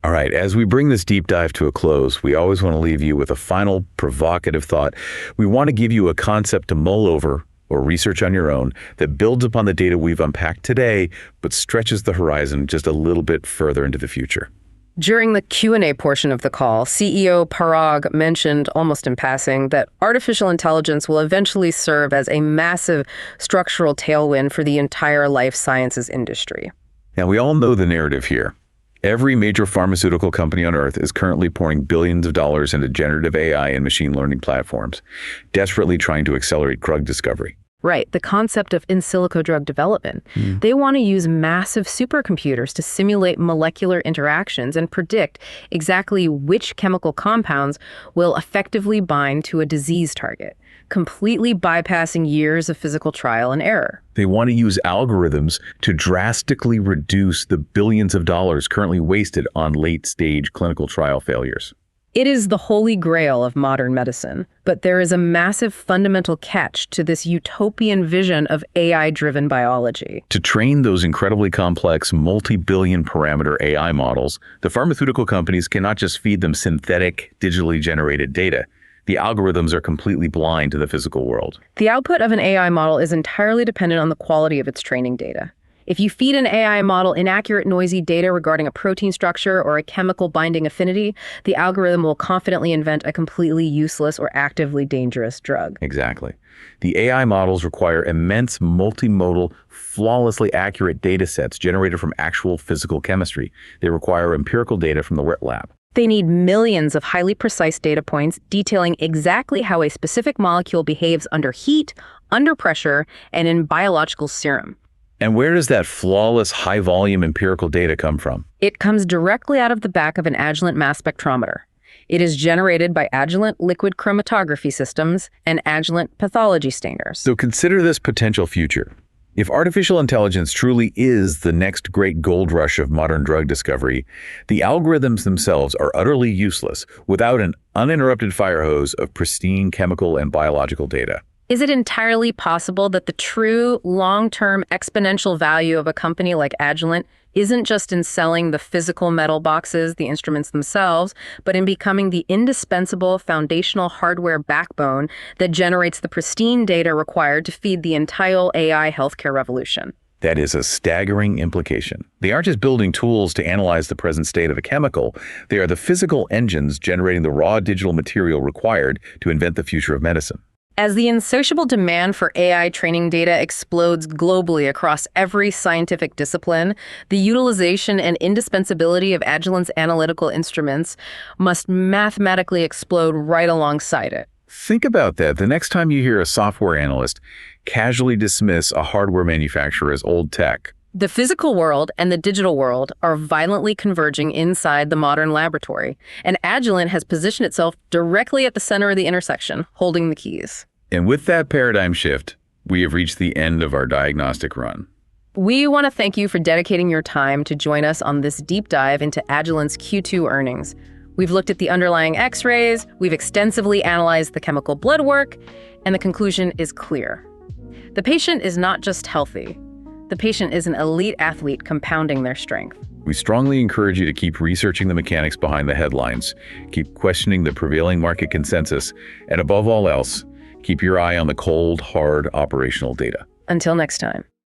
Speaker 2: All right, as we bring this deep dive to a close, we always want to leave you with a final provocative thought. We want to give you a concept to mull over or research on your own that builds upon the data we've unpacked today, but stretches the horizon just a little bit further into the future.
Speaker 1: During the Q&A portion of the call, CEO Parag mentioned, almost in passing, that artificial intelligence will eventually serve as a massive structural tailwind for the entire life sciences industry.
Speaker 2: Now, we all know the narrative here. Every major pharmaceutical company on Earth is currently pouring billions of dollars into generative AI and machine learning platforms, desperately trying to accelerate drug discovery.
Speaker 1: Right, the concept of in silico drug development. They want to use massive supercomputers to simulate molecular interactions and predict exactly which chemical compounds will effectively bind to a disease target, completely bypassing years of physical trial and error.
Speaker 2: They want to use algorithms to drastically reduce the billions of dollars currently wasted on late-stage clinical trial failures.
Speaker 1: It is the holy grail of modern medicine, but there is a massive fundamental catch to this utopian vision of AI-driven biology.
Speaker 2: To train those incredibly complex, multi-billion parameter AI models, the pharmaceutical companies cannot just feed them synthetic, digitally generated data. The algorithms are completely blind to the physical world.
Speaker 1: The output of an AI model is entirely dependent on the quality of its training data. If you feed an AI model inaccurate, noisy data regarding a protein structure or a chemical binding affinity, the algorithm will confidently invent a completely useless or actively dangerous drug.
Speaker 2: Exactly. The AI models require immense multimodal, flawlessly accurate data sets generated from actual physical chemistry. They require empirical data from the wet lab.
Speaker 1: They need millions of highly precise data points detailing exactly how a specific molecule behaves under heat, under pressure, and in biological serum.
Speaker 2: And where does that flawless, high-volume empirical data come from?
Speaker 1: It comes directly out of the back of an Agilent Mass Spectrometer. It is generated by Agilent liquid chromatography systems and Agilent pathology stainers.
Speaker 2: So consider this potential future. If artificial intelligence truly is the next great gold rush of modern drug discovery, the algorithms themselves are utterly useless without an uninterrupted fire hose of pristine chemical and biological data.
Speaker 1: Is it entirely possible that the true long-term exponential value of a company like Agilent isn't just in selling the physical metal boxes, the instruments themselves, but in becoming the indispensable foundational hardware backbone that generates the pristine data required to feed the entire AI healthcare revolution?
Speaker 2: That is a staggering implication. They aren't just building tools to analyze the present state of a chemical. They are the physical engines generating the raw digital material required to invent the future of medicine.
Speaker 1: As the insatiable demand for AI training data explodes globally across every scientific discipline, the utilization and indispensability of Agilent's analytical instruments must mathematically explode right alongside it.
Speaker 2: Think about that. The next time you hear a software analyst casually dismiss a hardware manufacturer as old tech.
Speaker 1: The physical world and the digital world are violently converging inside the modern laboratory, and Agilent has positioned itself directly at the center of the intersection, holding the keys.
Speaker 2: And with that paradigm shift, we have reached the end of our diagnostic run.
Speaker 1: We want to thank you for dedicating your time to join us on this deep dive into Agilent's Q2 earnings. We've looked at the underlying X-rays, we've extensively analyzed the chemical blood work, and the conclusion is clear. The patient is not just healthy. The patient is an elite athlete compounding their strength.
Speaker 2: We strongly encourage you to keep researching the mechanics behind the headlines, keep questioning the prevailing market consensus, and above all else, keep your eye on the cold, hard operational data.
Speaker 1: Until next time.